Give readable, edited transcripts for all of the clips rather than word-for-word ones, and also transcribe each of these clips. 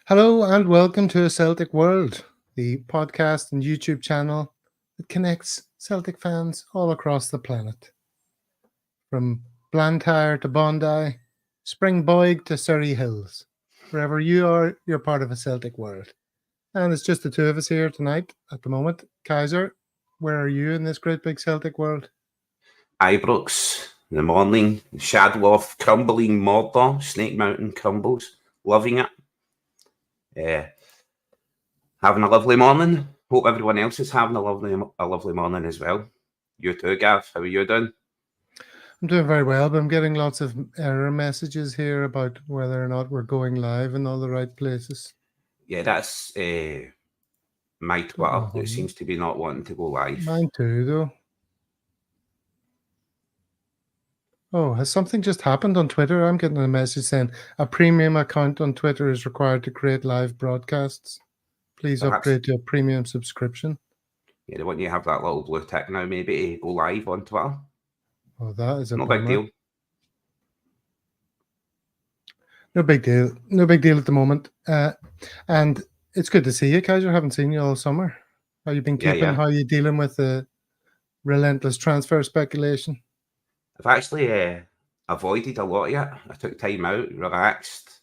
Hello and welcome to Celtic World, the podcast and YouTube channel that connects Celtic fans all across the planet. From Blantyre to Bondi, Springboig to Surrey Hills. Wherever you are, you're part of a Celtic world. And it's just the two of us here tonight at the moment. Kaiser, where are you in this great big Celtic world? Ibrox in the morning, Shadwell crumbling Mordor, Snake Mountain crumbles, loving it. Having a lovely morning. Hope everyone else is having a lovely morning as well. You too, Gav. How are you doing? I'm doing very well, but I'm getting lots of error messages here about whether or not we're going live in all the right places. Yeah, that's my Twitter. It seems to be not wanting to go live. Mine too, though. Oh, has something just happened on Twitter? I'm getting a message saying a premium account on Twitter is required to create live broadcasts. Please upgrade to a premium subscription. Yeah, they want you to have that little blue tick now, maybe, to go live on Twitter. Oh, that is a no bummer. Big deal. No big deal. No big deal at the moment. And it's good to see you, Kaiser. I haven't seen you all summer. How you been keeping? Yeah. How are you dealing with the relentless transfer speculation? I've actually avoided a lot of it. I took time out, relaxed,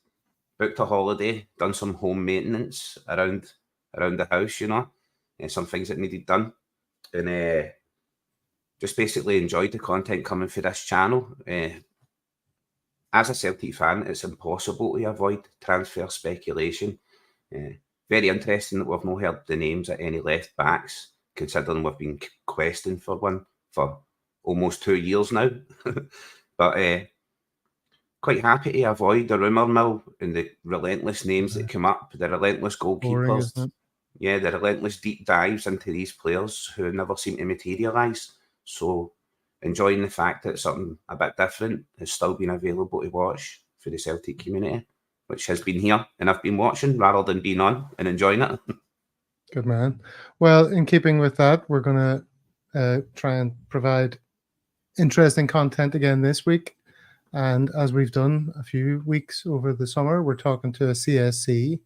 booked a holiday, done some home maintenance around the house, and some things that needed done, and just basically enjoyed the content coming for this channel. As a Celtic fan, it's impossible to avoid transfer speculation. Very interesting that we've not heard the names of any left backs, considering we've been questing for one for almost 2 years now. But quite happy to avoid the rumour mill and the relentless names that come up, the relentless goalkeepers. Boring, yeah, the relentless deep dives into these players who never seem to materialise. So enjoying the fact that something a bit different has still been available to watch for the Celtic community, which has been here and I've been watching rather than being on and enjoying it. Good man. Well, in keeping with that, we're going to try and provide interesting content again this week. And as we've done a few weeks over the summer, we're talking to a CSC.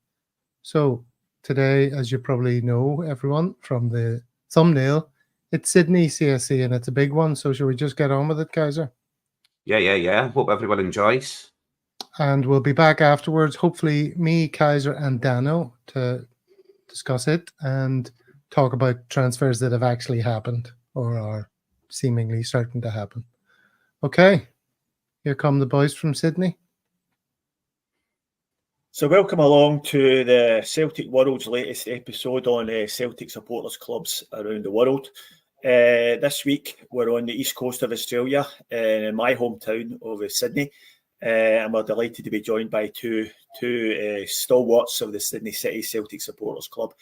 So today, as you probably know, everyone, from the thumbnail, it's Sydney CSC and it's a big one. So shall we just get on with it, Kaiser? Yeah. Hope everyone enjoys. And we'll be back afterwards, hopefully me, Kaiser and Dano, to discuss it and talk about transfers that have actually happened or are seemingly certain to happen. Okay, here come the boys from Sydney. So welcome along to the Celtic World's latest episode on Celtic supporters clubs around the world. This week we're on the east coast of Australia, in my hometown of Sydney, and we're delighted to be joined by two stalwarts of the Sydney City Celtic Supporters Club.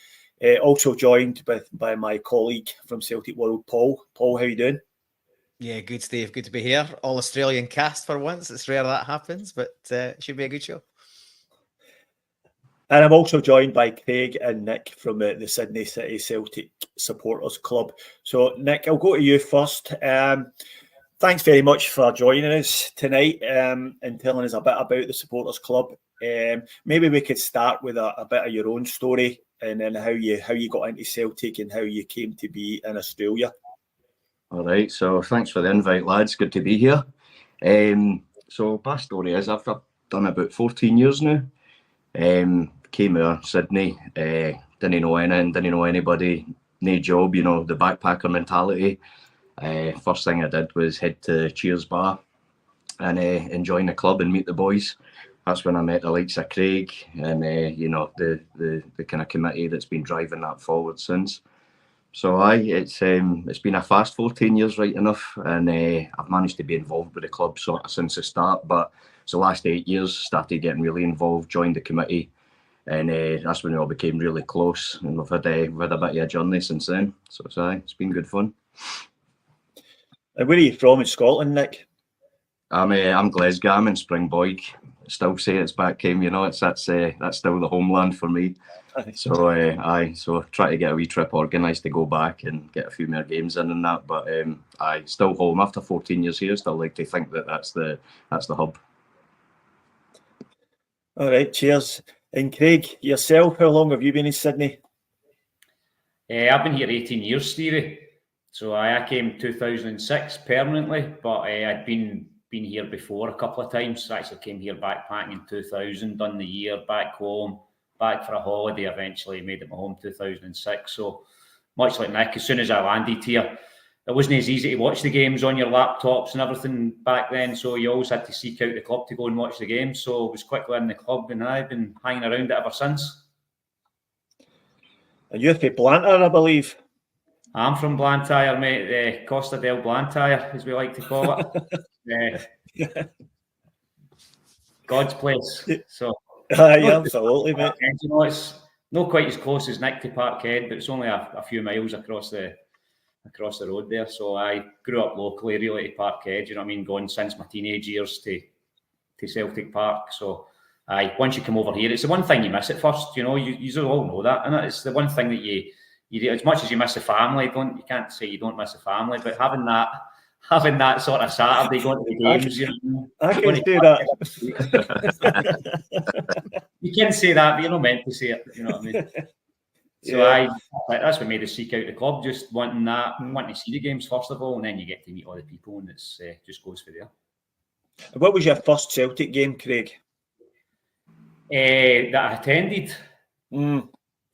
Also joined by my colleague from Celtic World, Paul. Paul, how are you doing? Yeah, good, Steve. Good to be here. All Australian cast for once. It's rare that happens, but it should be a good show. And I'm also joined by Craig and Nick from the Sydney City Celtic Supporters Club. So, Nick, I'll go to you first. Thanks very much for joining us tonight and telling us a bit about the Supporters Club. Maybe we could start with a bit of your own story and then how you got into Celtic and how you came to be in Australia. All right, so thanks for the invite, lads. Good to be here. So, my story is I've done about 14 years now. Came out of Sydney, didn't know anything, didn't know anybody, no job, the backpacker mentality. First thing I did was head to Cheers Bar and join the club and meet the boys. That's when I met the likes of Craig and the kind of committee that's been driving that forward since. So it's been a fast 14 years, right enough, and I've managed to be involved with the club sort of since the start. But the last 8 years, started getting really involved, joined the committee, and that's when we all became really close. And we've had a bit of a journey since then. So it's been good fun. And where are you from in Scotland, Nick? I'm Glasgow. I'm in Springboig. Still say it's back home, that's still the homeland for me. So so try to get a wee trip organised to go back and get a few more games in and that. But I still home after 14 years here. Still like to think that's the hub. All right, cheers. And Craig, yourself, how long have you been in Sydney? I've been here 18 years, Stevie. So I came 2006 permanently, but I'd been here before a couple of times. I actually came here backpacking in 2000, done the year, back home, back for a holiday, eventually made it my home 2006. So much like Nick, as soon as I landed here, it wasn't as easy to watch the games on your laptops and everything back then. So you always had to seek out the club to go and watch the games. So I was quickly in the club, and I've been hanging around it ever since. And you're from Blantyre, I believe. I'm from Blantyre, mate. Costa del Blantyre, as we like to call it. God's place. So, yeah, absolutely, mate. You know, it's not quite as close as Nick to Parkhead, but it's only a few miles across the road there. So I grew up locally, really, to Parkhead. You know what I mean? Going since my teenage years to Celtic Park. So once you come over here, it's the one thing you miss at first. You know, you all know that, and it's the one thing that you as much as you miss the family. You can't say you don't miss the family, but having that sort of Saturday going to the games, I can do that. You can say that, but you're not meant to say it. You know what I mean? So that's what made us seek out the club, just wanting to see the games first of all, and then you get to meet all the people, and it's just goes for there. What was your first Celtic game, Craig? That I attended.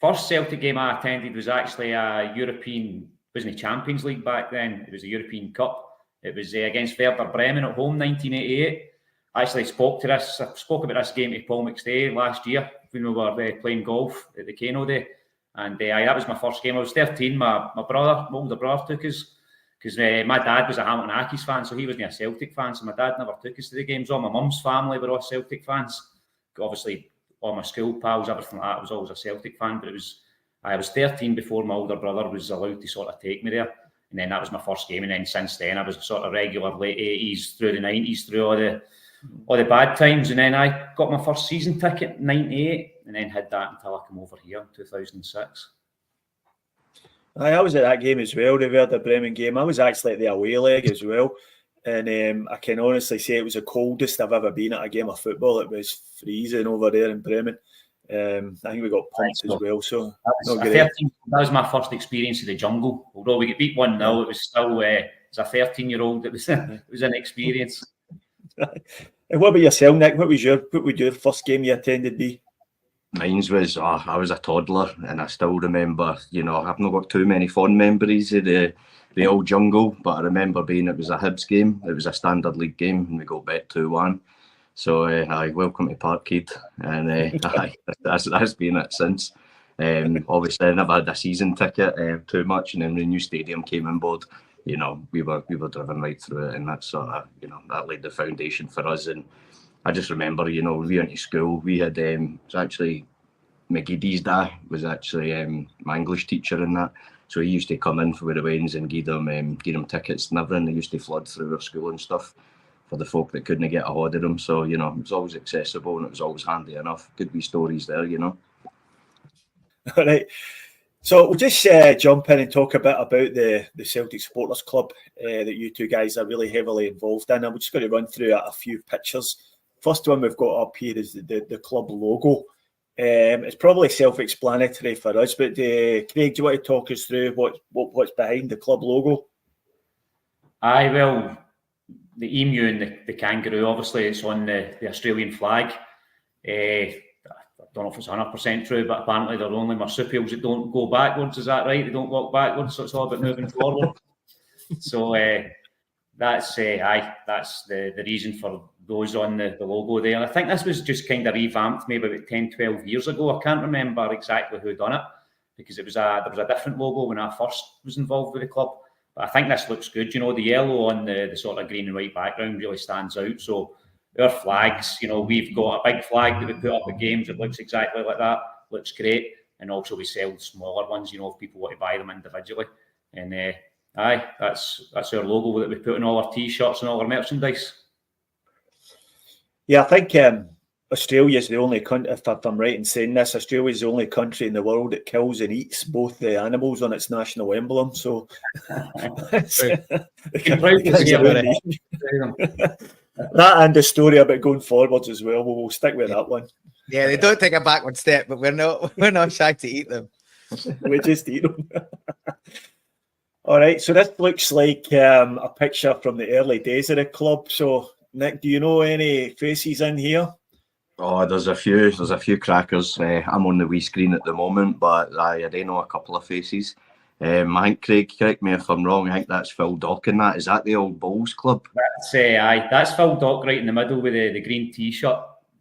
First Celtic game I attended was actually a European, wasn't the Champions League back then. It was a European Cup. It was against Werder Bremen at home, 1988. I actually spoke about this game to Paul McStay last year when we were playing golf at the Kano Day. And that was my first game. I was 13. My older brother took us, because my dad was a Hamilton Accies fan, so he wasn't a Celtic fan. So my dad never took us to the games. All my mum's family were all Celtic fans. Obviously, all my school pals, everything like that, was always a Celtic fan. But I was 13 before my older brother was allowed to sort of take me there. And then that was my first game. And then since then, I was sort of regular late 80s through the 90s, through all the bad times. And then I got my first season ticket in 98, and then had that until I came over here in 2006. I was at that game as well, the Werder Bremen game. I was actually at the away leg as well. And I can honestly say it was the coldest I've ever been at a game of football. It was freezing over there in Bremen. I think we got pumped as well. So that was my first experience of the jungle. Although we get beat 1-0, it was still as a 13-year-old, it was an experience. And what about yourself, Nick? What would your first game you attended be? Mine was, I was a toddler, and I still remember, I've not got too many fond memories of the old jungle, but I remember it was a Hibs game. It was a standard league game, and we got bet 2-1. So, welcome to Parkhead, and that's been it since. Obviously, I never had a season ticket too much, and then when the new stadium came on board, we were driven right through it, and that sort of, that laid the foundation for us. And I just remember, we went to school. We had it's actually McGeedy's dad was actually my English teacher in that. So he used to come in for the weddings and give them tickets and everything. They used to flood through our school and stuff for the folk that couldn't get a hold of them. So, it was always accessible, and it was always handy enough. Good wee stories there, All right. So we'll just jump in and talk a bit about the Celtic Supporters Club that you two guys are really heavily involved in. I'm just going to run through a few pictures. First one we've got up here is the club logo. It's probably self-explanatory for us, but Craig, do you want to talk us through what's behind the club logo? Well, the emu and the kangaroo, obviously, it's on the Australian flag. I don't know if it's 100% true, but apparently they're only marsupials that don't go backwards. Is that right? They don't walk backwards, so it's all about moving forward. So that's the reason for those on the logo there. And I think this was just kind of revamped maybe about 10, 12 years ago. I can't remember exactly who done it, because there was a different logo when I first was involved with the club. But I think this looks good. The yellow on the sort of green and white background really stands out. So our flags, we've got a big flag that we put up at games. It looks exactly like that. Looks great. And also we sell smaller ones, if people want to buy them individually. And that's our logo that we put in all our T-shirts and all our merchandise. Yeah, I think Australia is the only country, if I'm right in saying this, Australia is the only country in the world that kills and eats both the animals on its national emblem. So That and the story about going forwards as well. We'll stick with that one. Yeah, they don't take a backward step, but we're not shy to eat them. We just eat them. All right, so this looks like a picture from the early days of the club. So, Nick, do you know any faces in here? Oh, there's a few crackers. I'm on the wee screen at the moment, but I do know a couple of faces. I think, Craig, correct me if I'm wrong, I think that's Phil Dock in that. Is that the old Bhoys club? That's Phil Dock right in the middle with the green T-shirt,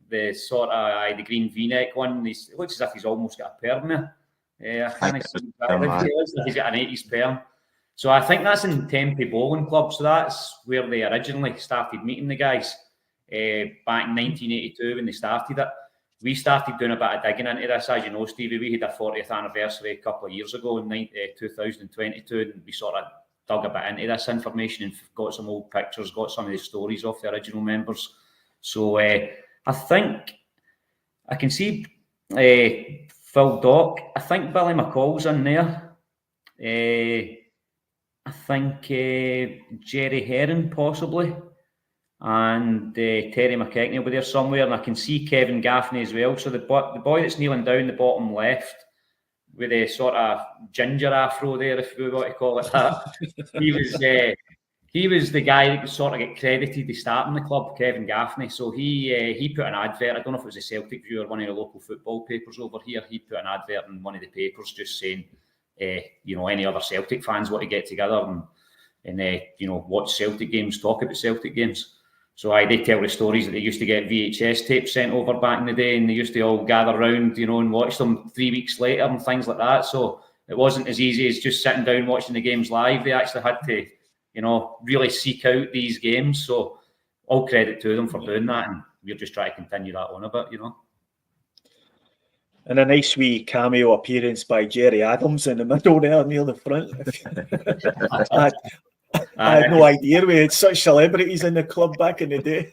the sort of the green V-neck one. It looks as if he's almost got a perm there. I can't see exactly. He looks like he's got an 80s perm. So I think that's in Tempe Bowling Club. So that's where they originally started meeting the guys back in 1982 when they started it. We started doing a bit of digging into this. As you know, Stevie, we had our 40th anniversary a couple of years ago in 2022, and we sort of dug a bit into this information and got some old pictures, got some of the stories of the original members. So I think I can see Phil Dock. I think Billy McCall's in there. I think Jerry Herron possibly. And Terry McKechnie will be there somewhere, and I can see Kevin Gaffney as well. So the boy that's kneeling down the bottom left with a sort of ginger afro there, if we want to call it that, he was the guy that sort of get credited to starting the club, Kevin Gaffney. So he put an advert. I don't know if it was a Celtic View or one of the local football papers over here. He put an advert in one of the papers just saying, any other Celtic fans want to get together and watch Celtic games, talk about Celtic games. So they tell the stories that they used to get VHS tapes sent over back in the day, and they used to all gather round, and watch them 3 weeks later and things like that. So it wasn't as easy as just sitting down watching the games live. They actually had to, really seek out these games. So all credit to them for doing that, and we're just trying to continue that on a bit, And a nice wee cameo appearance by Jerry Adams in the middle there near the front. I had no idea we had such celebrities in the club back in the day.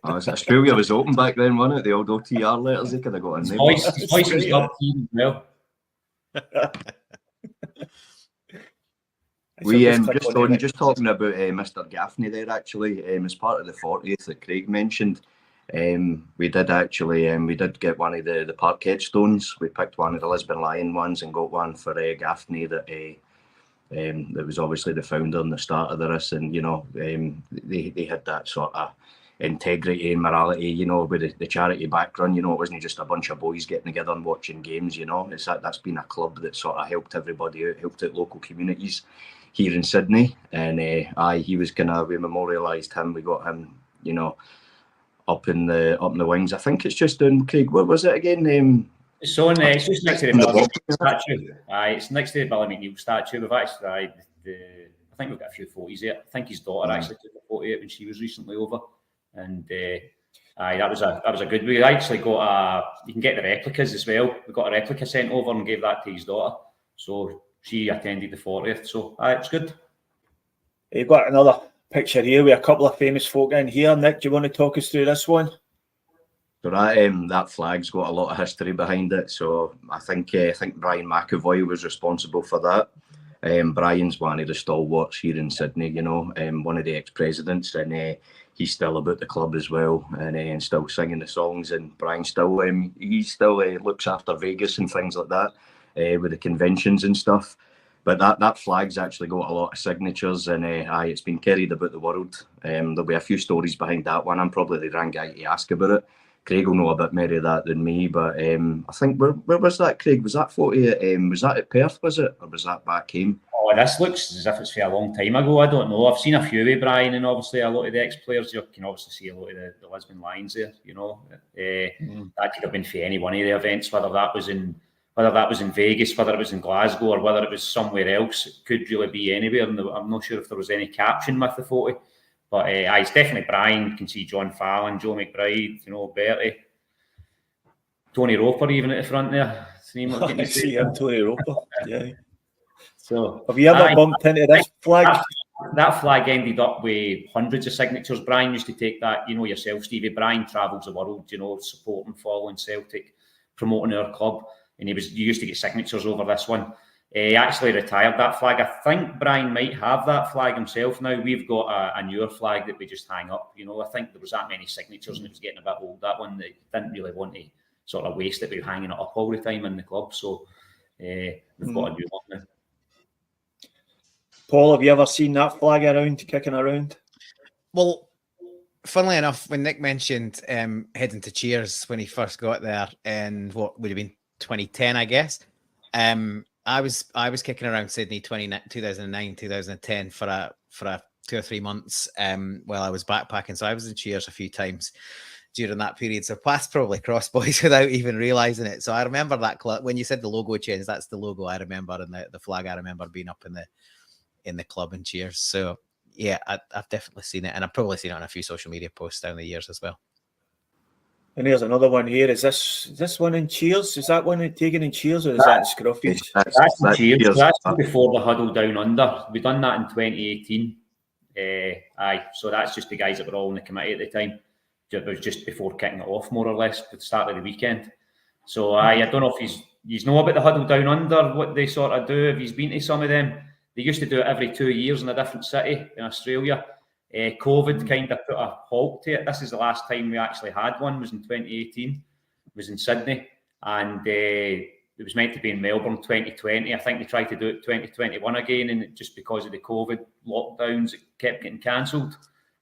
Australia was open back then, wasn't it? The old OTR letters, they could have got in there. His voice was up here as well. Just talking about Mr. Gaffney there, actually, as part of the 40th that Craig mentioned, we did get one of the parquet stones. We picked one of the Lisbon Lion ones and got one for Gaffney that was obviously the founder and the starter of this, and they had that sort of integrity and morality, with the charity background. It wasn't just a bunch of boys getting together and watching games. That's been a club that sort of helped everybody out, helped out local communities here in Sydney, and he was we memorialised him. We got him, up in the wings. I think it's just in Craig. What was it again? It's just next to the Billy McNeil statue. It's next to the Billy McNeil statue. We've actually, I think we've got a few photos here. I think his daughter actually took a photo when she was recently over, and that was a good. We actually got you can get the replicas as well. We got a replica sent over and gave that to his daughter, so she attended the 40th. So it's good. You've got another picture here with a couple of famous folk in here. Nick, do you want to talk us through this one? So that flag's got a lot of history behind it. So I think Brian McAvoy was responsible for that. Brian's one of the stalwarts here in Sydney, one of the ex-presidents, and he's still about the club as well, and still singing the songs. And Brian still looks after Vegas and things like that, with the conventions and stuff. But that flag's actually got a lot of signatures, and it's been carried about the world. There'll be a few stories behind that one. I'm probably the wrong guy to ask about it. Craig will know a bit more of that than me, but I think where was that, Craig? Was that photo? Was that at Perth? Was it, or was that back home? Oh, this looks as if it's for a long time ago. I don't know. I've seen a few with Brian, and obviously a lot of the ex-players. You can obviously see a lot of the Lisbon Lions there. That could have been for any one of the events, whether that was in Vegas, whether it was in Glasgow, or whether it was somewhere else. It could really be anywhere. And I'm not sure if there was any caption with the photo. But it's definitely Brian. You can see John Fallon, Joe McBride, Bertie, Tony Roper even at the front there. I see him, Tony Roper. Yeah. So have you ever bumped into this flag? That flag ended up with hundreds of signatures. Brian used to take that, yourself, Stevie. Brian travels the world, supporting, following Celtic, promoting our club, and you used to get signatures over this one. He actually retired that flag. I think Brian might have that flag himself now. We've got a newer flag that we just hang up. You know, I think there was that many signatures and it was getting a bit old, that one. They didn't really want to sort of waste it by hanging it up all the time in the club. So we've got a new one now. Paul, have you ever seen that flag around, kicking around? Well, funnily enough, when Nick mentioned heading to Cheers when he first got there in what would have been 2010, I guess, I was kicking around Sydney 2009, 2010 for a 2 or 3 months while I was backpacking. So I was in Cheers a few times during that period. So passed probably cross Bhoys without even realising it. So I remember that club. When you said the logo changed, that's the logo I remember, and the flag I remember being up in the club in Cheers. So yeah, I've definitely seen it, and I've probably seen it on a few social media posts down the years as well. And there's another one here. Is this one in Cheers? Is that one taken in Cheers, or is that in Scruffy's? That's in Cheers. That's before the huddle down under. We done that in 2018. So that's just the guys that were all in the committee at the time. It was just before kicking it off, more or less, at the start of the weekend. So I don't know if he's know about the huddle down under, what they sort of do. If he's been to some of them, they used to do it every 2 years in a different city in Australia. COVID kind of put a halt to it. This is the last time we actually had one, was in 2018. It was in Sydney, and it was meant to be in Melbourne 2020. I think they tried to do it 2021 again, and just because of the COVID lockdowns, it kept getting cancelled.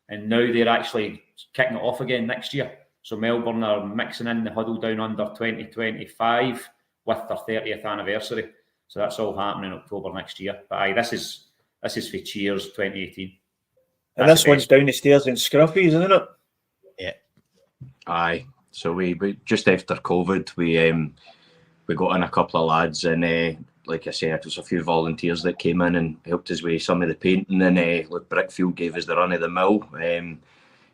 And now they're actually kicking it off again next year. So Melbourne are mixing in the huddle down under 2025 with their 30th anniversary. So that's all happening in October next year. But this is for Cheers 2018. And this one's down the stairs in Scruffy's, isn't it? Yeah. Aye. So we just after COVID, we got in a couple of lads, and like I said, there's a few volunteers that came in and helped us with some of the painting. And like Brickfield gave us the run of the mill,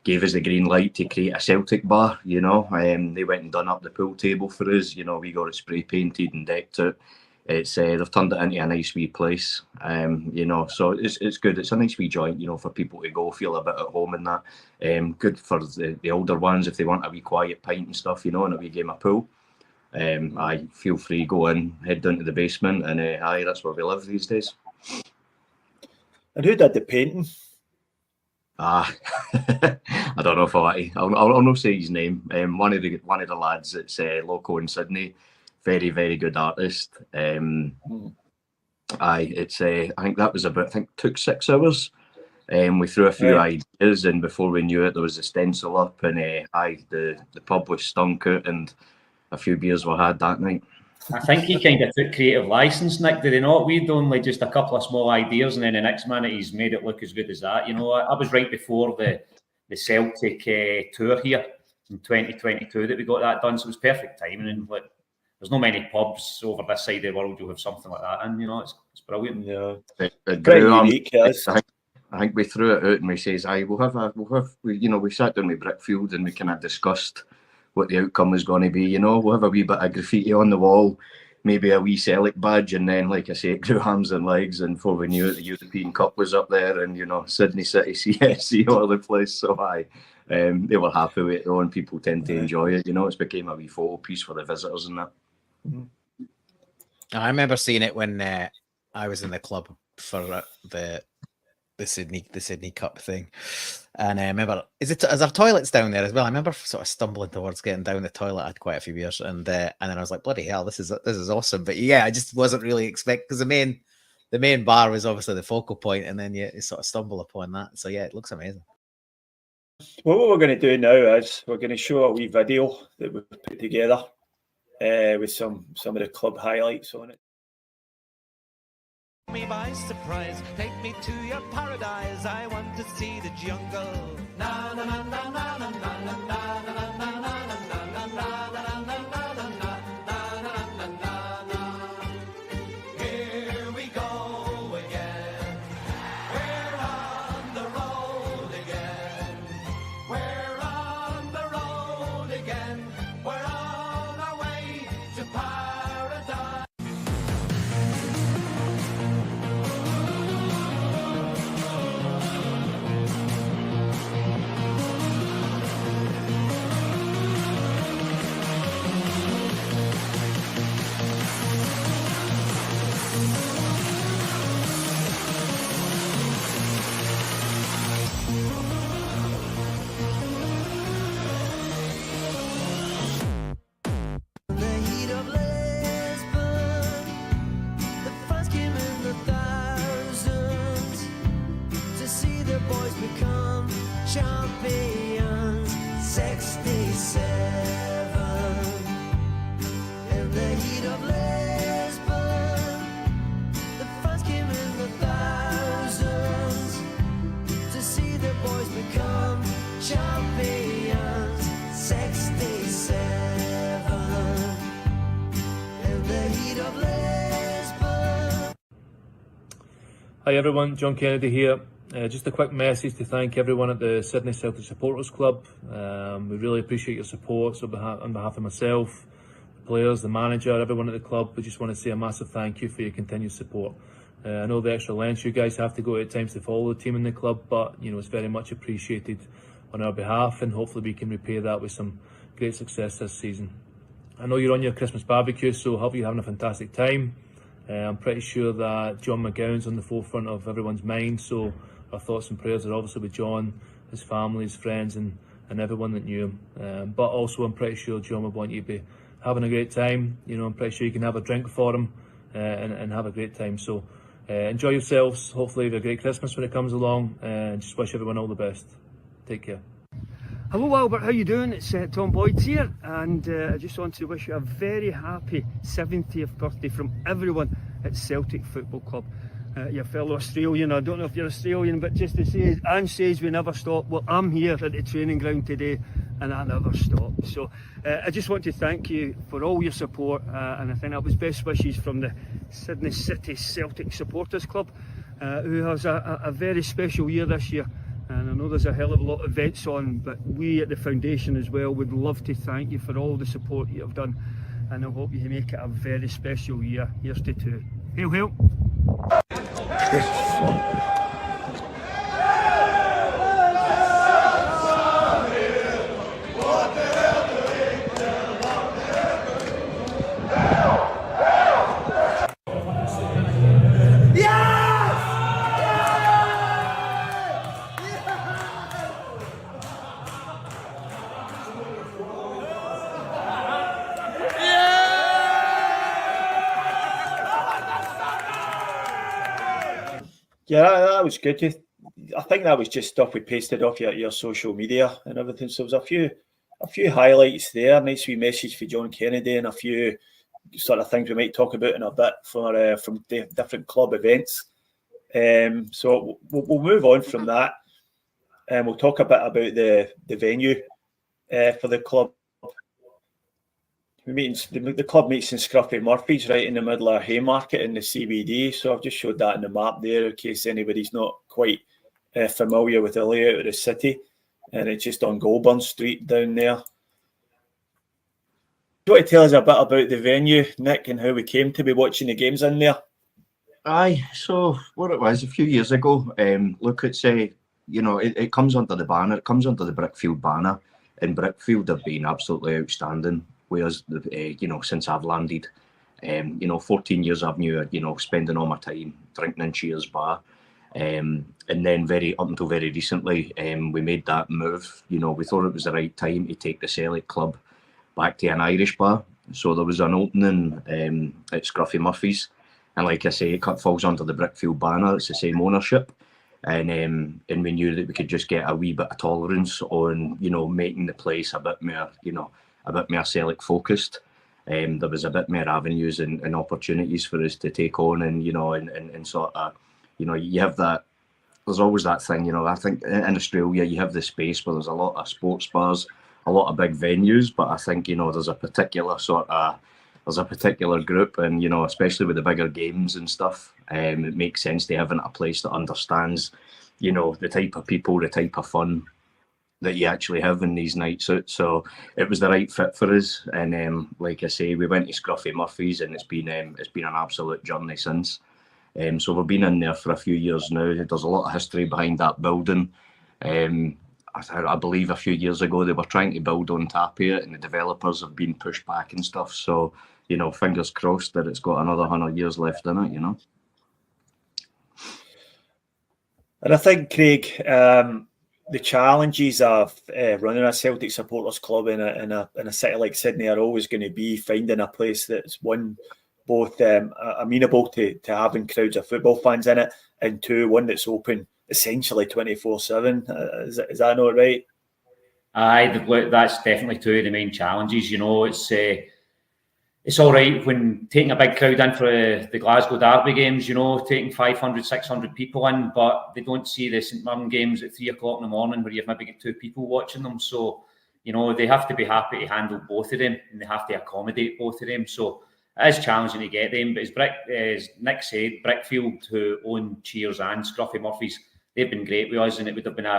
gave us the green light to create a Celtic bar. You know, they went and done up the pool table for us. You know, we got it spray painted and decked it. It's they've turned it into a nice wee place, you know. So it's good. It's a nice wee joint, you know, for people to go feel a bit at home in that. Good for the older ones if they want a wee quiet pint and stuff, you know, and a wee game of pool. I feel free, go in, head down to the basement, and aye, that's where we live these days. And who did the painting? I don't know if I'll not say his name. One of the lads that's local in Sydney. Very, very good artist. I think that was took 6 hours. We threw a few ideas, and before we knew it, there was a stencil up, and the pub was stunk out, and a few beers were had that night. I think he kind of took creative license, Nick, did he not? We'd only just a couple of small ideas, and then the next minute he's made it look as good as that. You know, I was right before the Celtic tour here in 2022 that we got that done, so it was perfect timing. And like, there's not many pubs over this side of the world who have something like that, and you know, it's brilliant. Yeah, very unique. I think we threw it out and we says, we sat down with Brickfield and we kind of discussed what the outcome was going to be. You know, we'll have a wee bit of graffiti on the wall, maybe a wee Sellick badge, and then, like I say, it grew arms and legs. And before we knew it, the European Cup was up there, and you know, Sydney City CSC all over the place. So they were happy with it, and people tend to enjoy it. You know, it's became a wee photo piece for the visitors and that. I remember seeing it when I was in the club for the Sydney Cup thing, and I remember is there toilets down there as well? I remember sort of stumbling towards getting down the toilet. I had quite a few beers, and then I was like, bloody hell, this is awesome. But yeah, I just wasn't really expecting, because the main bar was obviously the focal point, and then you sort of stumble upon that. So yeah, it looks amazing. Well, what we're going to do now is we're going to show a wee video that we've put together with some of the club highlights on it. Me by surprise, take me to your paradise. I want to see the jungle. Na na na na na na na na na na na na. champions, 67. In the heat of Lisbon, the fans came in the thousands to see the boys become champions, 67. In the heat of Lisbon. Hi everyone, John Kennedy here. Just a quick message to thank everyone at the Sydney Celtic Supporters Club. We really appreciate your support. So on behalf of myself, the players, the manager, everyone at the club, we just want to say a massive thank you for your continued support. I know the extra lengths you guys have to go at times to follow the team in the club, but it's very much appreciated on our behalf, and hopefully we can repay that with some great success this season. I know you're on your Christmas barbecue, so hope you're having a fantastic time. I'm pretty sure that John McGowan's on the forefront of everyone's mind, so our thoughts and prayers are obviously with John, his family, his friends, and everyone that knew him. But also I'm pretty sure John would want you to be having a great time. I'm pretty sure you can have a drink for him and have a great time. So enjoy yourselves. Hopefully have a great Christmas when it comes along, and just wish everyone all the best. Take care. Hello Albert, how you doing? It's Tom Bhoys here, and I just want to wish you a very happy 70th birthday from everyone at Celtic Football Club. Your fellow Australian, I don't know if you're Australian, but just to say, Anne says we never stop. Well, I'm here at the training ground today and I never stop. So I just want to thank you for all your support, and I think that was best wishes from the Sydney City Celtic Supporters Club, who has a very special year this year. And I know there's a hell of a lot of events on, but we at the foundation as well would love to thank you for all the support you have done, and I hope you make it a very special year. Here's to two. Hail, hail! Yeah, that was good. I think that was just stuff we pasted off your social media and everything. So there was a few highlights there. Nice wee message for John Kennedy, and a few sort of things we might talk about in a bit from the different club events. So we'll move on from that, and we'll talk a bit about the venue for the club. The club meets in Scruffy Murphy's right in the middle of Haymarket in the CBD. So I've just showed that in the map there in case anybody's not quite familiar with the layout of the city. And it's just on Goulburn Street down there. Do you want to tell us a bit about the venue, Nick, and how we came to be watching the games in there? Aye, so what it was a few years ago, look, it's it comes under the banner, it comes under the Brickfield banner, and Brickfield have been absolutely outstanding. Whereas, since I've landed, 14 years I've been, spending all my time drinking in Cheers Bar. And then up until very recently, we made that move. We thought it was the right time to take the Sellick club back to an Irish bar. So there was an opening at Scruffy Murphy's. And like I say, it falls under the Brickfield banner. It's the same ownership. And we knew that we could just get a wee bit of tolerance on, making the place a bit more, a bit more Celtic focused. There was a bit more avenues and opportunities for us to take on, and sort of, you have that. There's always that thing, I think in Australia you have the space where there's a lot of sports bars, a lot of big venues, but I think there's a particular group, and especially with the bigger games and stuff, it makes sense to having a place that understands, the type of people, the type of fun that you actually have in these nights out. So it was the right fit for us, and like I say, we went to Scruffy Murphy's, and it's been an absolute journey since. So we've been in there for a few years now. There's a lot of history behind that building. I believe a few years ago they were trying to build on top of it, and the developers have been pushed back and stuff. So fingers crossed that it's got another 100 years left in it. And I think, Craig, the challenges of running a Celtic supporters club in a city like Sydney are always going to be finding a place that's both amenable to having crowds of football fans in it, and two, one that's open essentially 24/7. Is that not right? Aye, that's definitely two of the main challenges. You know, it's all right when taking a big crowd in for the Glasgow Derby games, you know, taking 500, 600 people in, but they don't see the St Mirren games at 3 o'clock in the morning where you've maybe got 2 people watching them. So, you know, they have to be happy to handle both of them and they have to accommodate both of them. So it is challenging to get them. But as Nick said, Brickfield, who own Cheers and Scruffy Murphy's, they've been great with us, and it would have been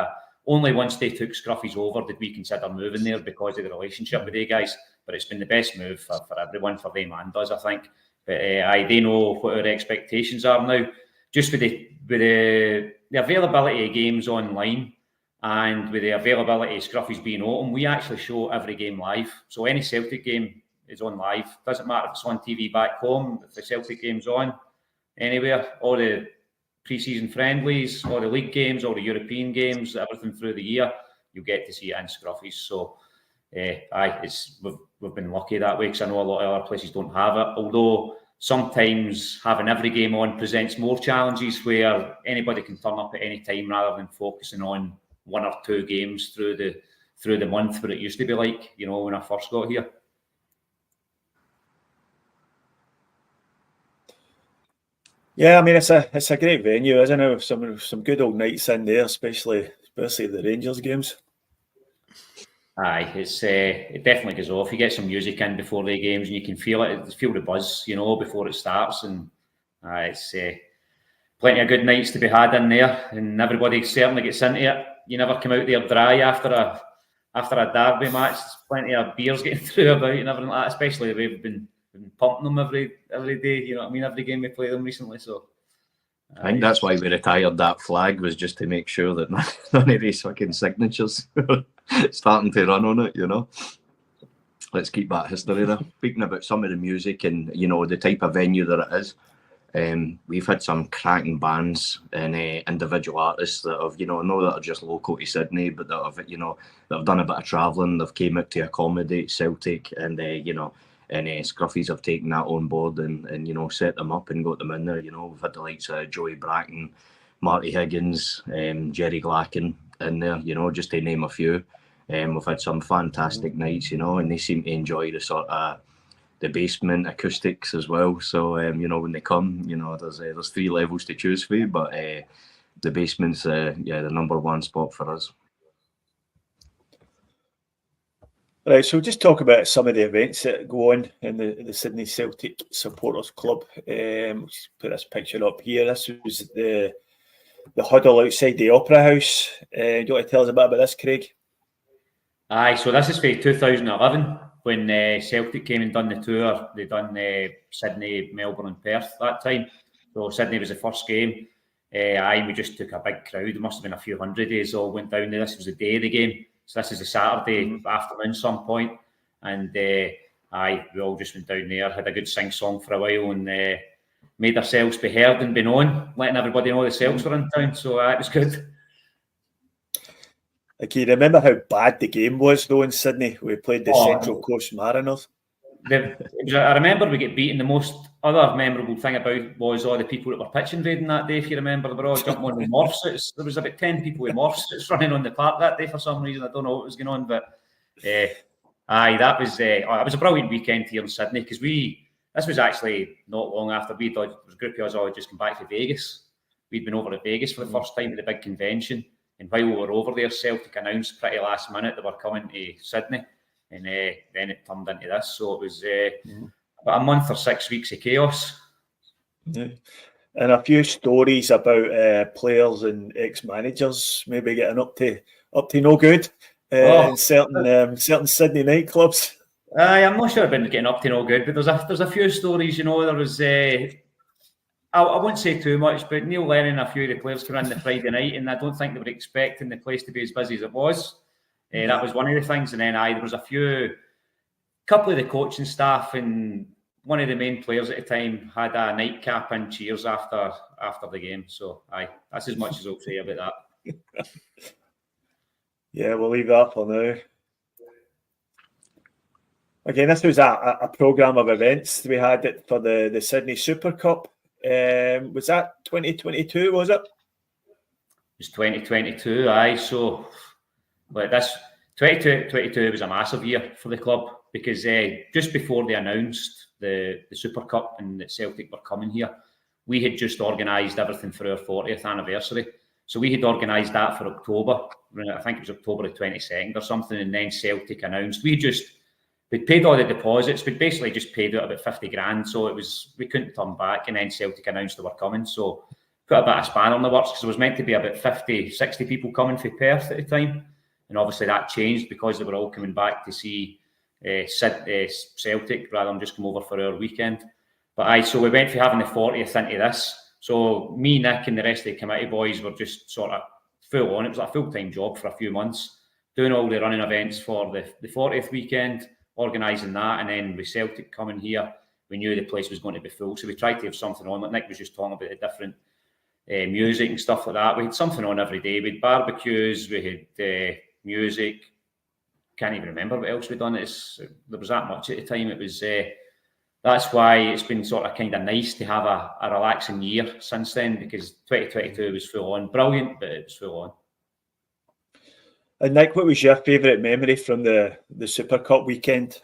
only once they took Scruffy's over did we consider moving there because of the relationship with they guys. But it's been the best move for everyone, for them and us, I think. But they know what our expectations are now. Just with the availability of games online and with the availability of Scruffy's being open, we actually show every game live. So any Celtic game is on live. Doesn't matter if it's on TV back home, if the Celtic game's on anywhere, all the pre-season friendlies, all the league games, all the European games, everything through the year, you get to see it in Scruffy's. So we've been lucky that way, because I know a lot of other places don't have it. Although sometimes having every game on presents more challenges, where anybody can turn up at any time rather than focusing on 1 or 2 games through the month, where it used to be like, you know, when I first got here. Yeah, I mean, it's a great venue, isn't it? With some good old nights in there, especially the Rangers games. Aye, it definitely goes off. You get some music in before the games, and you can feel it. Feel the buzz, you know, before it starts. And it's plenty of good nights to be had in there, and everybody certainly gets into it. You never come out there dry after a derby match. There's plenty of beers getting through about and everything like that. Especially the way we've been pumping them every day. You know what I mean? Every game we play them recently. So I think that's why we retired that flag, was just to make sure that none of these fucking signatures starting to run on it, you know. Let's keep that history there. Speaking about some of the music and, you know, the type of venue that it is, we've had some cracking bands and individual artists that have, you know, that are just local to Sydney, but that have, you know, that have done a bit of travelling. They've came out to accommodate Celtic, and you know, and Scruffy's have taken that on board and you know, set them up and got them in there. You know, we've had the likes of Joey Bracken, Marty Higgins, Jerry Glacken in there, you know, just to name a few. We've had some fantastic nights, you know, and they seem to enjoy the sort of the basement acoustics as well. So you know, when they come, you know, there's 3 levels to choose for, but the basement's the number 1 spot for us. Right, so just talk about some of the events that go on in the Sydney Celtic Supporters Club. Let's put this picture up here. This was the huddle outside the Opera House. Do you want to tell us a bit about this, Craig? Aye, so this is for 2011 when Celtic came and done the tour. They done Sydney, Melbourne, and Perth that time. So Sydney was the first game. We just took a big crowd. There must have been a few hundred days all went down there. This was the day of the game. So this is a Saturday afternoon some point. And we all just went down there, had a good sing-song for a while, and made ourselves be heard and be known, letting everybody know the Celts were in town. So it was good. Can you remember how bad the game was, though, in Sydney? We played the Central Coast Mariners. I remember we get beaten. The most other memorable thing about was all the people that were pitch invading that day. If you remember, they were all jumping on the morph suits. There was about 10 people with morph suits running on the park that day for some reason. I don't know what was going on, but that was a brilliant weekend here in Sydney, because this was actually not long after there was a group of us all just come back to Vegas. We'd been over to Vegas for the first time at the big convention, and while we were over there, Celtic announced pretty last minute they were coming to Sydney. And then it turned into this. So it was about a month or 6 weeks of chaos. Yeah. And a few stories about players and ex-managers maybe getting up to no good in certain Sydney nightclubs. I'm not sure about getting up to no good, but there's a few stories. You know, there was I won't say too much, but Neil Lennon and a few of the players came in the Friday night, and I don't think they were expecting the place to be as busy as it was. That was one of the things. And then there was a couple of the coaching staff, and one of the main players at the time had a nightcap and cheers after the game. So that's as much as I'll say about that. Yeah, we'll leave that for now. Again, this was a programme of events we had for the Sydney Super Cup. Was that 2022, was it? was 2022. Aye, so like this 2022 was a massive year for the club because just before they announced the Super Cup and that Celtic were coming here, we had just organised everything for our 40th anniversary. So we had organised that for October. I think it was October the 22nd or something, and then Celtic announced. We'd paid all the deposits. We'd basically just paid out about 50 grand. So we couldn't turn back. And then Celtic announced they were coming. So put a bit of spanner in the works because there was meant to be about 50, 60 people coming for Perth at the time. And obviously that changed because they were all coming back to see Celtic rather than just come over for our weekend. But so we went for having the 40th into this. So me, Nick and the rest of the committee boys were just sort of full on. It was like a full-time job for a few months, doing all the running events for the 40th weekend, organising that, and then with Celtic coming here, we knew the place was going to be full. So we tried to have something on. Like Nick was just talking about the different music and stuff like that. We had something on every day. We had barbecues, we had music. Can't even remember what else we'd done. There was that much at the time. It was that's why it's been sort of kind of nice to have a relaxing year since then, because 2022 was full on. Brilliant, but it was full on. And Nick, what was your favourite memory from the Super Cup weekend?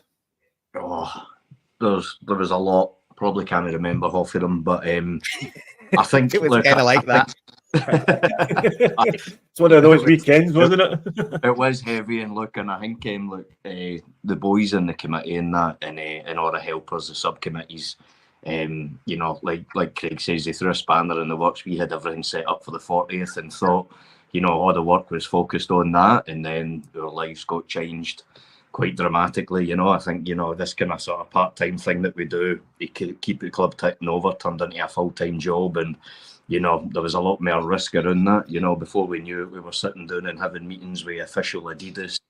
Oh, there was a lot. Probably can't remember half of them, but I think it was kind of like that. It's one of those weekends, wasn't it? It was heavy, and look, and I think the boys in the committee and that, and all the helpers, the subcommittees, you know, like Craig says, they threw a spanner in the works. We had everything set up for the 40th and thought, you know, all the work was focused on that, and then our lives got changed quite dramatically. You know, I think, you know, this kind of sort of part-time thing that we do, we could keep the club ticking over, turned into a full-time job, and you know, there was a lot more risk around that. You know, before we knew it, we were sitting down and having meetings with official Adidas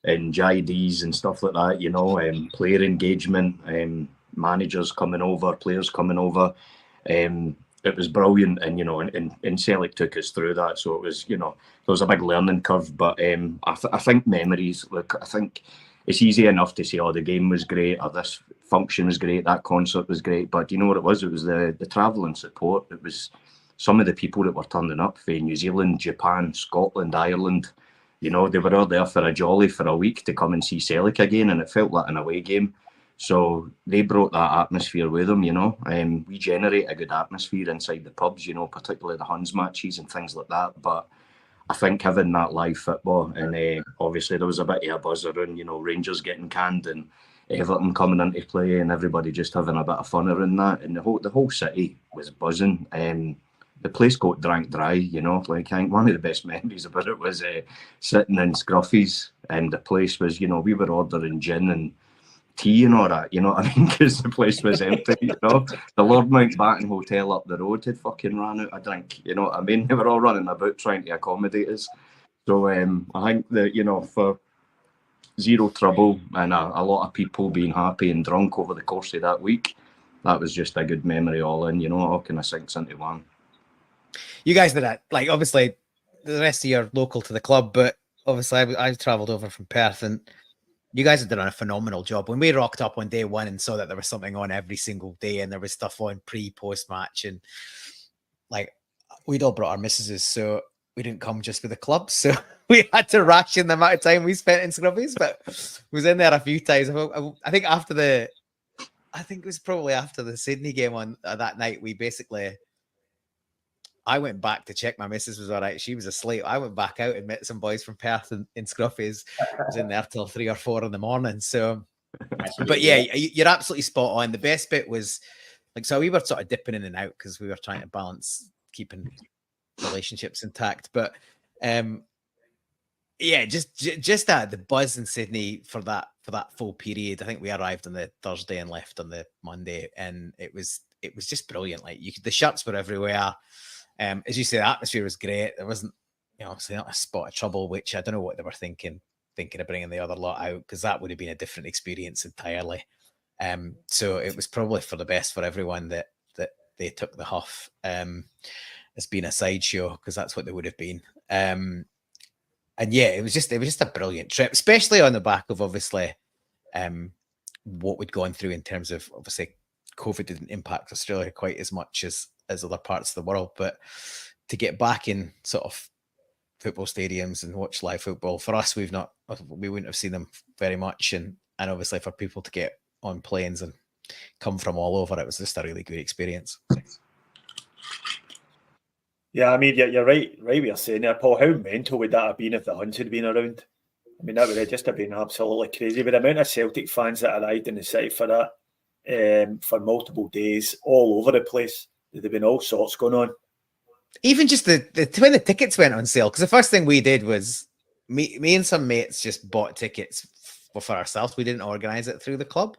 and JIDs and stuff like that, you know, player engagement, managers coming over, players coming over. It was brilliant, and, you know, and Sellick took us through that. So it was, you know, there was a big learning curve. But I think memories, look, I think it's easy enough to say, oh, the game was great, or this function was great, that concert was great. But do you know what it was? It was the travel and support. It was some of the people that were turning up from New Zealand, Japan, Scotland, Ireland. You know, they were all there for a jolly for a week to come and see Sellick again, and it felt like an away game. So they brought that atmosphere with them, you know. We generate a good atmosphere inside the pubs, you know, particularly the Huns matches and things like that. But I think having that live football, and obviously there was a bit of a buzz around, you know, Rangers getting canned and Everton coming into play, and everybody just having a bit of fun around that. And the whole city was buzzing. The place got drank dry, you know. Like, I think one of the best memories about it was sitting in Scruffy's, and the place was, you know, we were ordering gin and tea and all that, you know what I mean? Because the place was empty, you know. The Lord Mountbatten Hotel up the road had fucking ran out of drink, you know what I mean? They were all running about trying to accommodate us. So I think that, you know, for zero trouble and a lot of people being happy and drunk over the course of that week, that was just a good memory all in, you know. All kind of sinks into one. You guys did it. Like, obviously, the rest of you are local to the club, but obviously I've travelled over from Perth, and you guys have done a phenomenal job. When we rocked up on day one and saw that there was something on every single day, and there was stuff on post match, and like, we'd all brought our missuses, so we didn't come just with the club, so we had to ration the amount of time we spent in Scrubbies. But was in there a few times. I think it was probably after the Sydney game on that night, I went back to check my missus was all right. She was asleep. I went back out and met some boys from Perth in Scruffies. I was in there till 3 or 4 in the morning. So, but yeah, you're absolutely spot on. The best bit was, like, so we were sort of dipping in and out because we were trying to balance keeping relationships intact. But yeah, just the buzz in Sydney for that full period. I think we arrived on the Thursday and left on the Monday, and it was just brilliant. Like, the shirts were everywhere. As you say, the atmosphere was great. There wasn't, you know, obviously not a spot of trouble, which I don't know what they were thinking of bringing the other lot out, because that would have been a different experience entirely. So it was probably for the best for everyone that they took the huff as being a sideshow, because that's what they would have been. And yeah, it was just a brilliant trip, especially on the back of obviously what we'd gone through in terms of, obviously, COVID didn't impact Australia quite as much as other parts of the world, but to get back in sort of football stadiums and watch live football. For us, we wouldn't have seen them very much, and obviously for people to get on planes and come from all over, it was just a really good experience. Yeah, I mean, you're right what you're saying there, Paul. How mental would that have been if the Hunts had been around? I mean, that would have just have been absolutely crazy. But the amount of Celtic fans that arrived in the city for that, for multiple days, all over the place, there'd have been all sorts going on. Even just the when the tickets went on sale, because the first thing we did was me and some mates just bought tickets for ourselves. We didn't organise it through the club.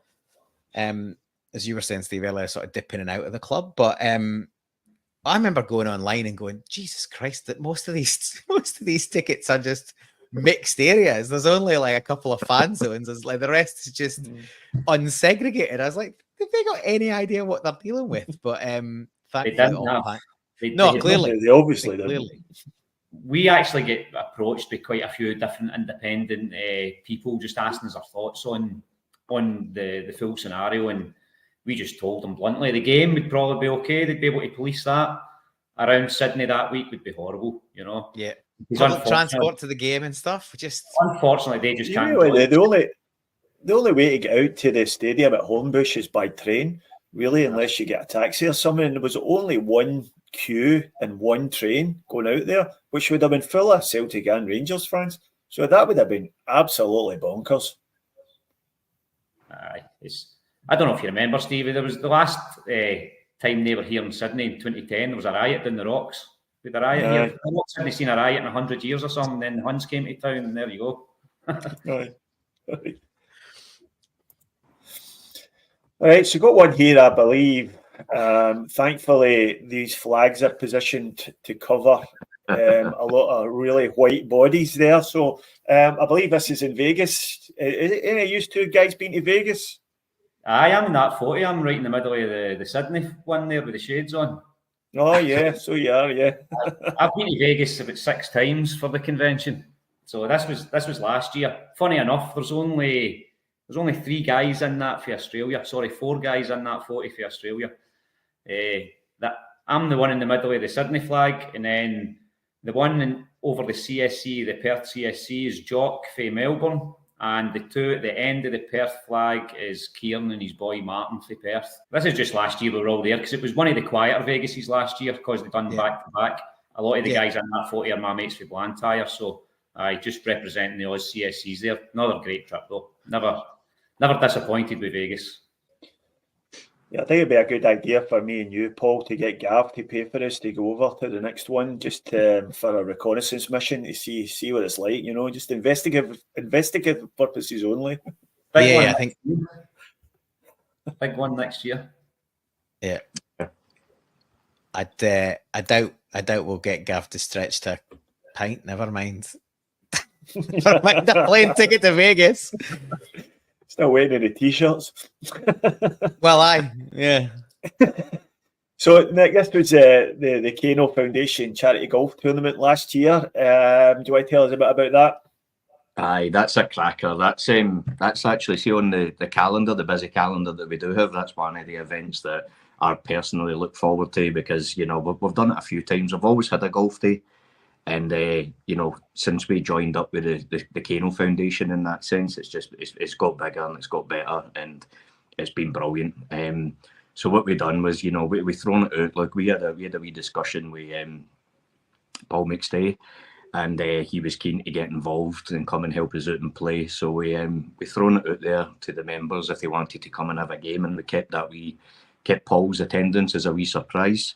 As you were saying, Steve, earlier, sort of dipping in and out of the club. But I remember going online and going, Jesus Christ, that most of these tickets are just mixed areas. There's only like a couple of fan zones. It's like the rest is just unsegregated. I was like, have they got any idea what they're dealing with? But they didn't have. Clearly. They obviously didn't. We actually get approached by quite a few different independent people just asking us our thoughts on the full scenario, and we just told them bluntly the game would probably be okay. They'd be able to police that. Around Sydney that week would be horrible, you know. Yeah, public transport to the game and stuff. Just unfortunately, they just can't. The only way to get out to the stadium at Homebush is by train, really, unless you get a taxi or something. There was only one queue and one train going out there, which would have been full of Celtic and Rangers fans. So that would have been absolutely bonkers. I don't know if you remember, Stevie, there was the last time they were here in Sydney in 2010, there was a riot down the Rocks. With a riot here. I've not Sydney seen a riot in 100 years or something, then the Huns came to town, and there you go. Right. All right, so got one here, I believe. Thankfully, these flags are positioned to cover a lot of really white bodies there. So I believe this is in Vegas. Any of you two guys been to Vegas? I am in that photo. I'm right in the middle of the Sydney one there with the shades on. Oh, yeah. So you are, yeah. I've been to Vegas about 6 times for the convention. So this was last year. Funny enough, there's only 3 guys in that for Australia. Sorry, 4 guys in that photo for Australia. That I'm the one in the middle of the Sydney flag, and then the one over the CSC, the Perth CSC, is Jock for Melbourne, and the 2 at the end of the Perth flag is Kieran and his boy Martin for Perth. This is just last year we were all there because it was one of the quieter Vegases last year because they'd done back to back. A lot of the guys in that photo are my mates for Blantyre, so I just representing the Oz CSCs there. Another great trip though. Never disappointed with Vegas. Yeah, I think it'd be a good idea for me and you, Paul, to get Gav to pay for us to go over to the next one, just for a reconnaissance mission to see what it's like. You know, just investigative purposes only. I think big one next year. Yeah, I doubt we'll get Gav to stretch to a pint. Never mind. Never mind a plane ticket to Vegas. Still waiting on the t-shirts. Well, yeah. So, Nick, this was the Kano Foundation charity golf tournament last year. Do you want to tell us a bit about that? Aye, that's a cracker. That's actually, see on the calendar, the busy calendar that we do have, that's one of the events that I personally look forward to because, you know, we've done it a few times. I've always had a golf day. And you know, since we joined up with the Kano Foundation, in that sense, it's got bigger and it's got better, and it's been brilliant. So what we done was, you know, we thrown it out. Like we had a wee discussion with Paul McStay, and he was keen to get involved and come and help us out and play. So we thrown it out there to the members if they wanted to come and have a game, and we kept Paul's attendance as a wee surprise.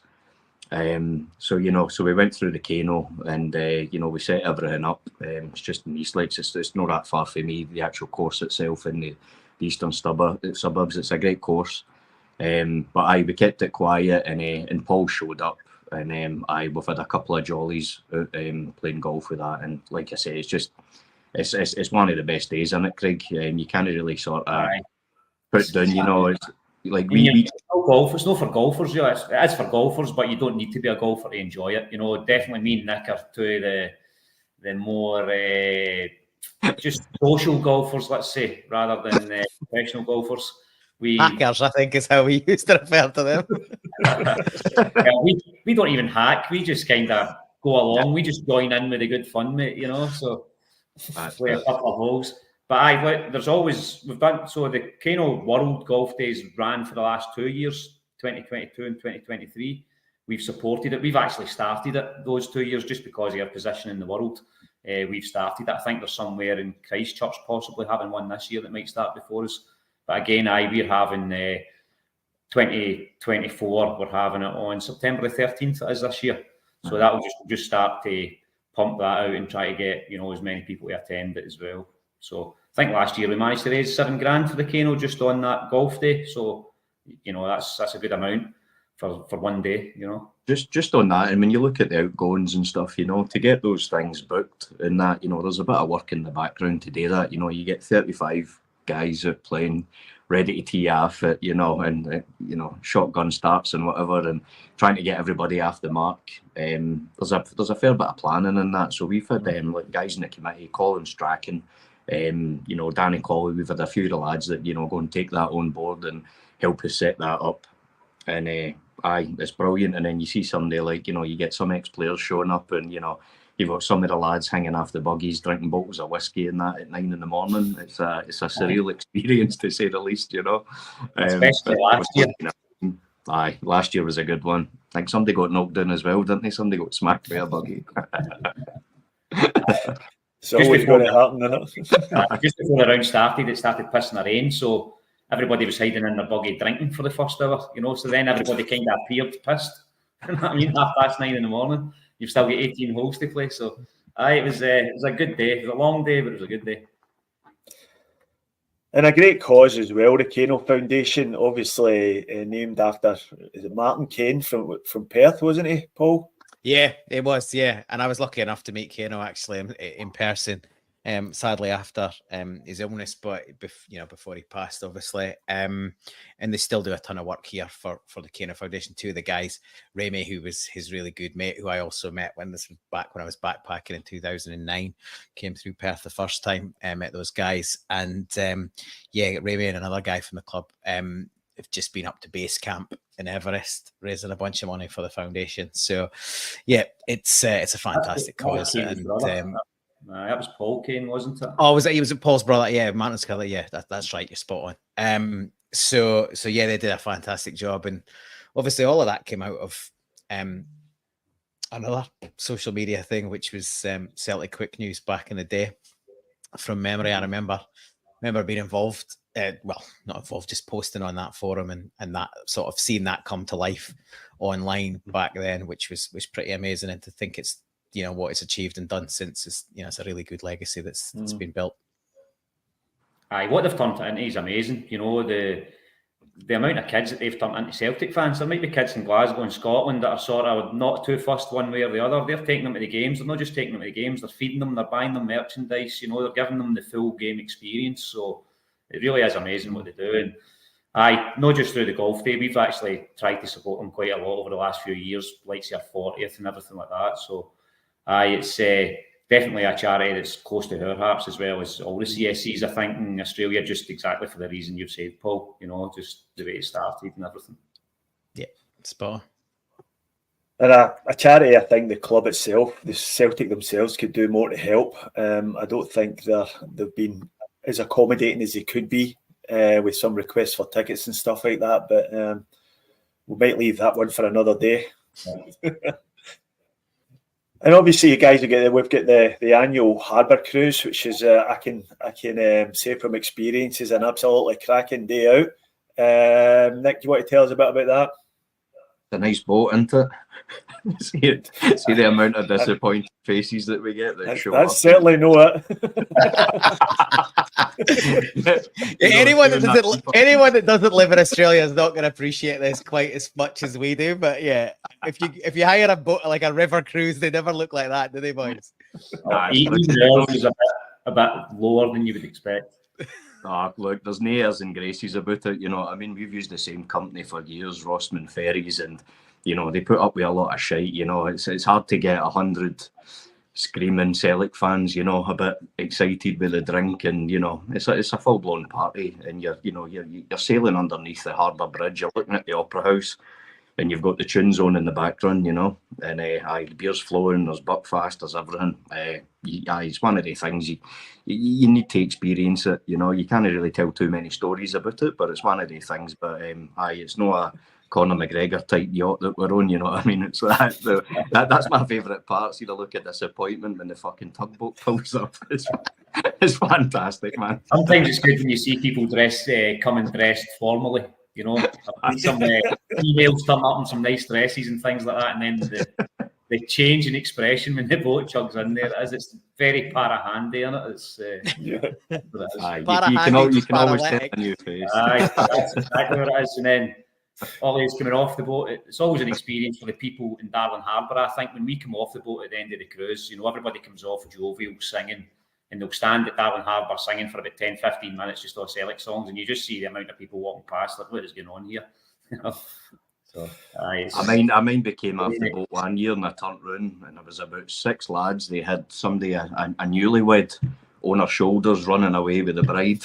So we went through the Kano and you know, we set everything up. It's just in East Lakes. It's not that far from me. The actual course itself in the eastern suburbs. It's a great course. But we kept it quiet, and Paul showed up, and we've had a couple of jollies out, playing golf with that. And like I say, it's one of the best days, isn't it, Craig? You can't really sort of put down. You know, it's like it's not for golfers. You know, it is for golfers, but you don't need to be a golfer to enjoy it. You know, definitely me and Nick are two of the more just social golfers, let's say, rather than professional golfers. Hackers, I think, is how we used to refer to them. We don't even hack. We just kind of go along. We just join in with the good fun, mate, you know, so play a couple of holes. But there's always, we've done, so the Kano World Golf Days ran for the last 2 years, 2022 and 2023. We've supported it. We've actually started it those 2 years just because of our position in the world. We've started it. I think there's somewhere in Christchurch possibly having one this year that might start before us. But again, we're having 2024, we're having it on September the 13th as this year. So that will just start to pump that out and try to get, you know, as many people to attend it as well. So I think last year we managed to raise $7,000 for the Kano just on that golf day. So, you know, that's a good amount for one day, you know. Just on that, and when you look at the outgoings and stuff, you know, to get those things booked and that, you know, there's a bit of work in the background to do that. You know, you get 35 guys out playing, ready to tee off it, you know, and you know, shotgun starts and whatever, and trying to get everybody off the mark. There's a fair bit of planning in that. So we've had like guys in the committee, Colin Strachan, you know, Danny Colley. We've had a few of the lads that, you know, go and take that on board and help us set that up. And it's brilliant. And then you see somebody like, you know, you get some ex-players showing up, and you know, you've got some of the lads hanging off the buggies, drinking bottles of whiskey and that at 9 a.m. It's a surreal experience, to say the least, you know. Especially last year. Last year was a good one. I think somebody got knocked down as well, didn't they? Somebody got smacked by a buggy. So what's going to happen in it? Just before the round started, it started pissing the rain, so everybody was hiding in their buggy drinking for the first hour, you know, so then everybody kind of appeared pissed. I mean, 9:30 a.m, you've still got 18 holes to play, so it was a good day. It was a long day, but it was a good day. And a great cause as well, the Kano Foundation, obviously named after, is it Martin Kane from Perth, wasn't he, Paul? Yeah, it was, yeah. And I was lucky enough to meet Kano actually in person, sadly after his illness, but before he passed, obviously. And they still do a ton of work here for the Kano Foundation. Two of the guys, Remy, who was his really good mate, who I also met when I was backpacking in 2009, came through Perth the first time, met those guys. And Remy and another guy from the club have just been up to base camp in Everest, raising a bunch of money for the foundation. So, yeah, it's a fantastic cause. And that was Paul Kane, wasn't it? Oh, he was Paul's brother? Yeah, Martin Scully. Yeah, that's right. You're spot on. So yeah, they did a fantastic job, and obviously all of that came out of another social media thing, which was Celtic Quick News back in the day. From memory, I remember being involved. Well, not involved, just posting on that forum and that sort of seeing that come to life online back then, which was pretty amazing. And to think it's, you know, what it's achieved and done since is, you know, it's a really good legacy that's been built. What they've turned it into is amazing. You know, the amount of kids that they've turned into Celtic fans. There might be kids in Glasgow and Scotland that are sort of not too fussed one way or the other. They're taking them to the games. They're not just taking them to the games. They're feeding them. They're buying them merchandise. You know, they're giving them the full game experience. So it really is amazing what they do. And not just through the golf day, we've actually tried to support them quite a lot over the last few years, like their 40th and everything like that. So it's definitely a charity that's close to our hearts, as well as all the CSCs, I think, in Australia, just exactly for the reason you've said, Paul, you know, just the way it started and everything. Yeah, spot on. And a charity, I think the club itself, the Celtic themselves, could do more to help. I don't think they've been as accommodating as they could be with some requests for tickets and stuff like that, but we might leave that one for another day. And obviously, you guys we've got the annual Harbour Cruise, which is I can say from experience is an absolutely cracking day out. Nick, do you want to tell us a bit about that? It's a nice boat, isn't it? see the amount of disappointed faces that we get that show up. That's certainly not it. Anyone that doesn't live in Australia is not going to appreciate this quite as much as we do. But yeah, if you hire a boat like a river cruise, they never look like that, do they, boys? Eating is a bit lower than you would expect. Look, there's no airs and graces about it. You know, I mean, we've used the same company for years, Rossman Ferries, and you know they put up with a lot of shite. You know, it's hard to get 100 screaming Sellick fans, you know, a bit excited with the drink, and you know, it's a full blown party, and you're sailing underneath the harbour bridge, you're looking at the Opera House, and you've got the tunes on in the background, and the beer's flowing, there's Buckfast, there's everything. It's one of the things you need to experience it. You can't really tell too many stories about it, but it's one of the things. But it's not a Conor McGregor type yacht that we're on, you know what I mean? It's that's my favourite part. See the look of disappointment when the fucking tugboat pulls up. It's fantastic, man. Sometimes it's good when you see people coming dressed formally. I've seen some females turn up in some nice dresses and things like that, and then the change in expression when the boat chugs in there it's very para-handy, isn't it? It's you can always tell a new face. That's exactly what it is. And then Ollie's coming off the boat. It's always an experience for the people in Darwin Harbour. I think when we come off the boat at the end of the cruise, everybody comes off jovial, singing, and they'll stand at Darwin Harbour singing for about 10-15 minutes just all Sellick songs, and you just see the amount of people walking past, like, what is going on here? So, I mine became off the boat one year, and I turned round, and there was about 6 lads. They had somebody, a newlywed, on their shoulders running away with the bride.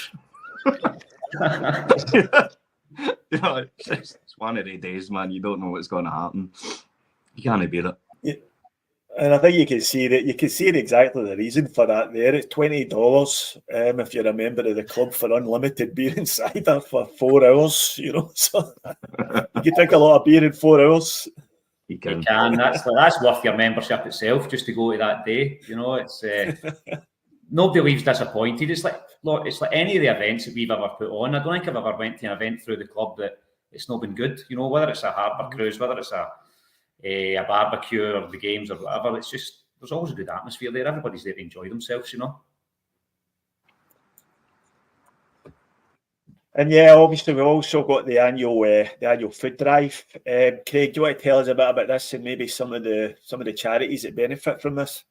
It's one of the days, man. You don't know what's going to happen. You can't beat it. Yeah. And I think you can see exactly the reason for that there. It's $20 if you're a member of the club for unlimited beer and cider for 4 hours, so you can drink a lot of beer in 4 hours. You can. That's worth your membership itself just to go to that day. It's nobody leaves disappointed. It's like any of the events that we've ever put on. I don't think I've ever went to an event through the club that it's not been good. Whether it's a harbour cruise, whether it's a barbecue or the games or whatever, it's just there's always a good atmosphere there. Everybody's there to enjoy themselves, And yeah, obviously we've also got the annual food drive. Craig, do you want to tell us a bit about this and maybe some of the charities that benefit from this?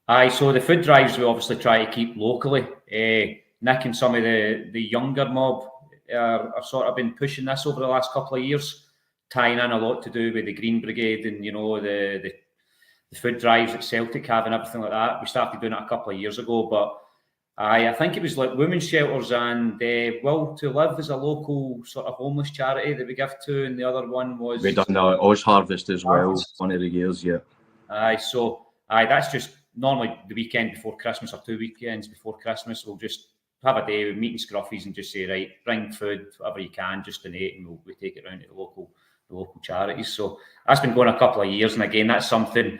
Aye, so the food drives we obviously try to keep locally. Nick and some of the younger mob are sort of been pushing this over the last couple of years, tying in a lot to do with the Green Brigade and the food drives at Celtic have and everything like that. We started doing it a couple of years ago, but I think it was like women's shelters and Will to Live is a local sort of homeless charity that we give to, and the other one was we done the Oz Harvest as well. One of the years, yeah. That's just normally the weekend before Christmas or 2 weekends before Christmas. We'll just have a day with meeting scruffies and just say, right, bring food, whatever you can, just donate, and we'll take it around to the local charities. So that's been going a couple of years, and again, that's something.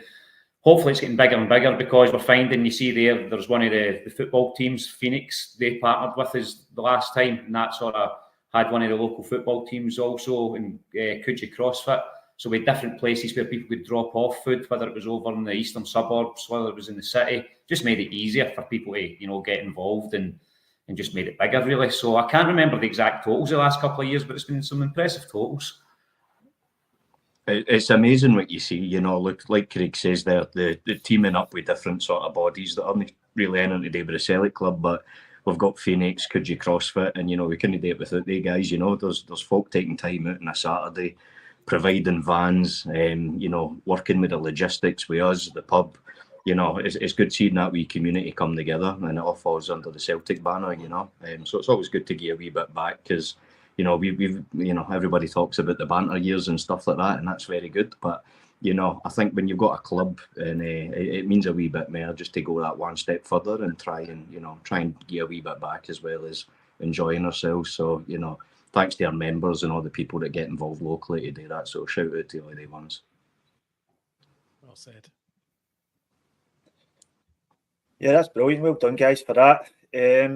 Hopefully, it's getting bigger and bigger because we're finding. You see, there's one of the football teams, Phoenix. They partnered with us the last time, and that sort of had one of the local football teams also in Coogee CrossFit. So we had different places where people could drop off food, whether it was over in the eastern suburbs, whether it was in the city. Just made it easier for people to get involved and just made it bigger, really. So I can't remember the exact totals the last couple of years, but it's been some impressive totals. It's amazing what you see, look, like Craig says there, the teaming up with different sort of bodies that aren't really anything to do with the Sellick Club, but we've got Phoenix, Coogee CrossFit, and, we couldn't do it without they guys, there's folk taking time out on a Saturday, providing vans, working with the logistics with us, the pub, it's good seeing that wee community come together, and it all falls under the Celtic banner, so it's always good to give a wee bit back, because we've everybody talks about the banter years and stuff like that, and that's very good. But I think when you've got a club, and it means a wee bit more just to go that one step further and try and give a wee bit back as well as enjoying ourselves. So thanks to our members and all the people that get involved locally to do that. So shout out to all the ones. Well said. Yeah, that's brilliant. Well done, guys, for that.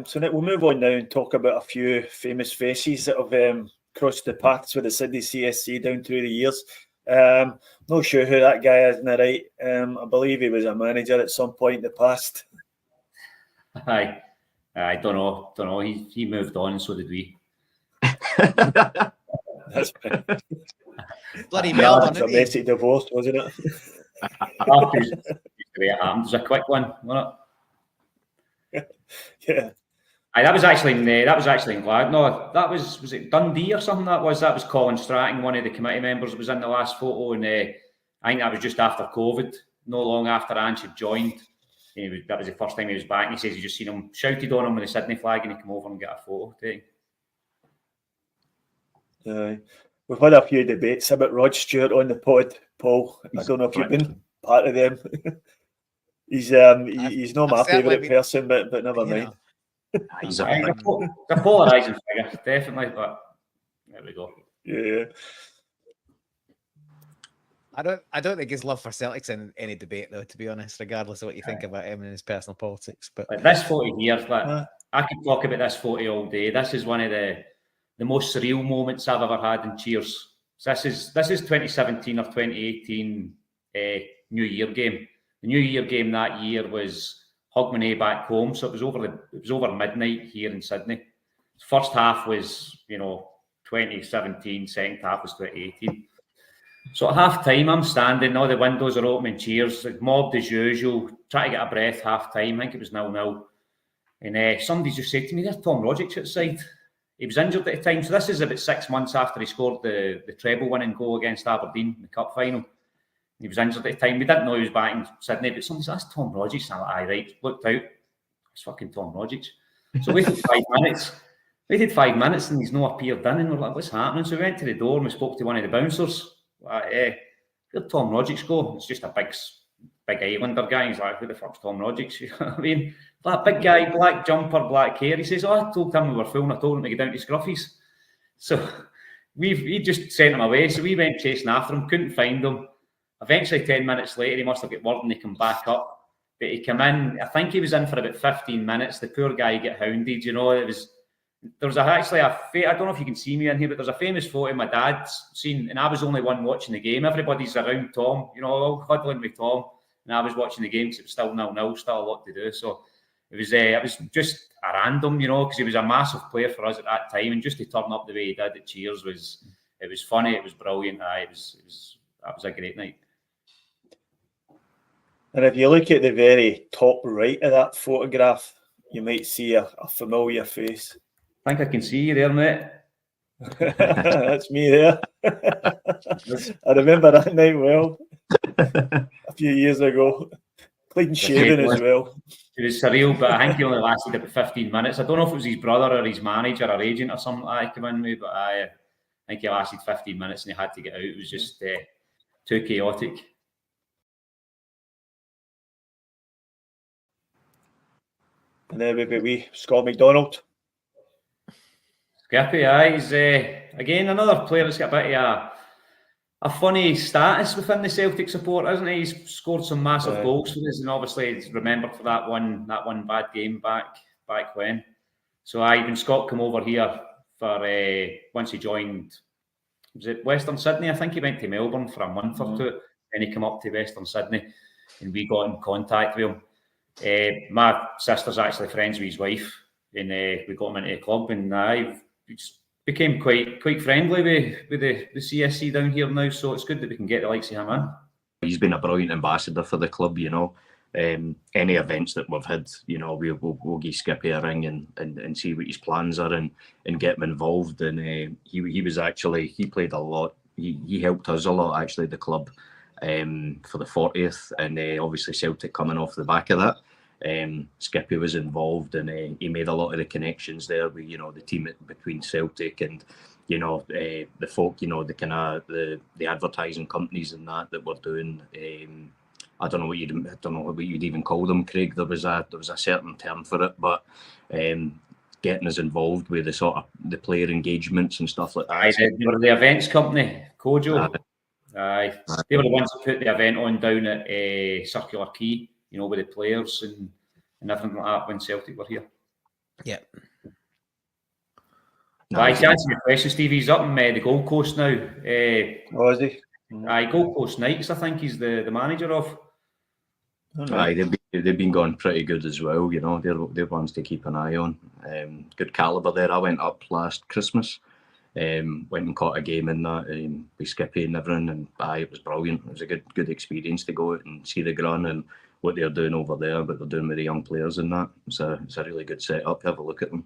So we'll move on now and talk about a few famous faces that have crossed the paths with the Sydney CSC down through the years. Not sure who that guy is, isn't I right? I believe he was a manager at some point in the past. Aye, I don't know. He moved on, and so did we. That's bloody Melbourne. It's a messy divorce, wasn't it? It was a quick one, wasn't it? Yeah. Aye, that was actually in Glad. No, that was it Dundee or something? That was Colin Stratton, one of the committee members, was in the last photo, and I think that was just after COVID. No long after Ange had joined. That was the first time he was back, and he says he just seen him, shouted on him with the Sydney flag, and he came over and got a photo. Aye. We've had a few debates about Rod Stewart on the pod, Paul. I don't know if you've been part of them. He's not my favourite person, but never mind. He's a polarising figure, definitely, but there we go. Yeah. I don't think his love for Celtic's in any debate, though, to be honest, regardless of what you think about him and his personal politics. But like this 40 years, like, I could talk about this 40 all day. This is one of the most surreal moments I've ever had in Cheers. So this is 2017 or 2018 New Year game. The New Year game that year was Hogmanay back home, so it was over midnight here in Sydney. First half was 2017, second half was 2018. So at half time, I'm standing, all the windows are open in Cheers, like mobbed as usual, trying to get a breath half time. I think it was 0-0. And somebody just said to me, there's Tom Rogic outside. He was injured at the time. So this is about 6 months after he scored the treble winning goal against Aberdeen in the cup final. He was injured at the time. We didn't know he was back in Sydney, but somebody said, that's Tom Rogic. And I'm like, aye, right. Looked out. It's fucking Tom Rogic. So we waited 5 minutes. Waited 5 minutes and he's not appeared in. And we're like, what's happening? So we went to the door and we spoke to one of the bouncers. Where'd Tom Rogic go? It's just a big Islander guy. He's like, who the fuck's Tom Rogic? You know what I mean? That big guy, black jumper, black hair. He says, I told him we were full and I told him to get down to Scruffy's. So he just sent him away. So we went chasing after him, couldn't find him. Eventually, 10 minutes later, he must have got word and he come back up. But he came in, I think he was in for about 15 minutes. The poor guy got hounded, there was actually I don't know if you can see me in here, but there's a famous photo my dad's seen, and I was the only one watching the game. Everybody's around Tom, all huddling with Tom, and I was watching the game because it was still 0-0, still a lot to do. So it was just a random, because he was a massive player for us at that time, and just to turn up the way he did at Cheers was funny, it was brilliant. That was a great night. And if you look at the very top right of that photograph, you might see a familiar face. I think I can see you there, mate. That's me there. I remember that night well. A few years ago. Clean shaven as well. It was surreal, but I think he only lasted about 15 minutes. I don't know if it was his brother or his manager or agent or something like that came in with, but I think he lasted 15 minutes and he had to get out. It was just too chaotic. And then we've got Scott McDonald. Skippy, he's again another player that's got a bit of a funny status within the Celtic support, isn't he? He's scored some massive goals for us, and obviously he's remembered for that one bad game back when. So when Scott came over here for once he joined, was it Western Sydney? I think he went to Melbourne for a month or two, and he came up to Western Sydney, and we got in contact with him. My sister's actually friends with his wife, and we got him into the club, and I became quite friendly with the CSC down here now. So it's good that we can get the likes of him in. He's been a brilliant ambassador for the club. Any events that we've had, we'll give Skippy a ring and see what his plans are and get him involved. And he played a lot. He helped us a lot actually, the club, for the 40th, and obviously Celtic coming off the back of that. Skippy was involved, and he made a lot of the connections there with the team between Celtic and the folk, the kind of the advertising companies and that were doing. I don't know what you'd even call them, Craig. There was a certain term for it, but getting us involved with the sort of the player engagements and stuff like that. They were the events company, Kojo. They were the ones that put the event on down at Circular Quay. With the players and everything like that when Celtic were here. Yeah. To answer your question, Steve, he's up in the Gold Coast now. Is he? Gold Coast Knights, I think he's the manager of. They've been going pretty good as well. They're ones to keep an eye on. Good calibre there. I went up last Christmas. Went and caught a game in that with Skippy and everything, and it was brilliant. It was a good experience to go out and see the ground and what they're doing over there, what they're doing with the young players and that. It's a really good setup. Have a look at them.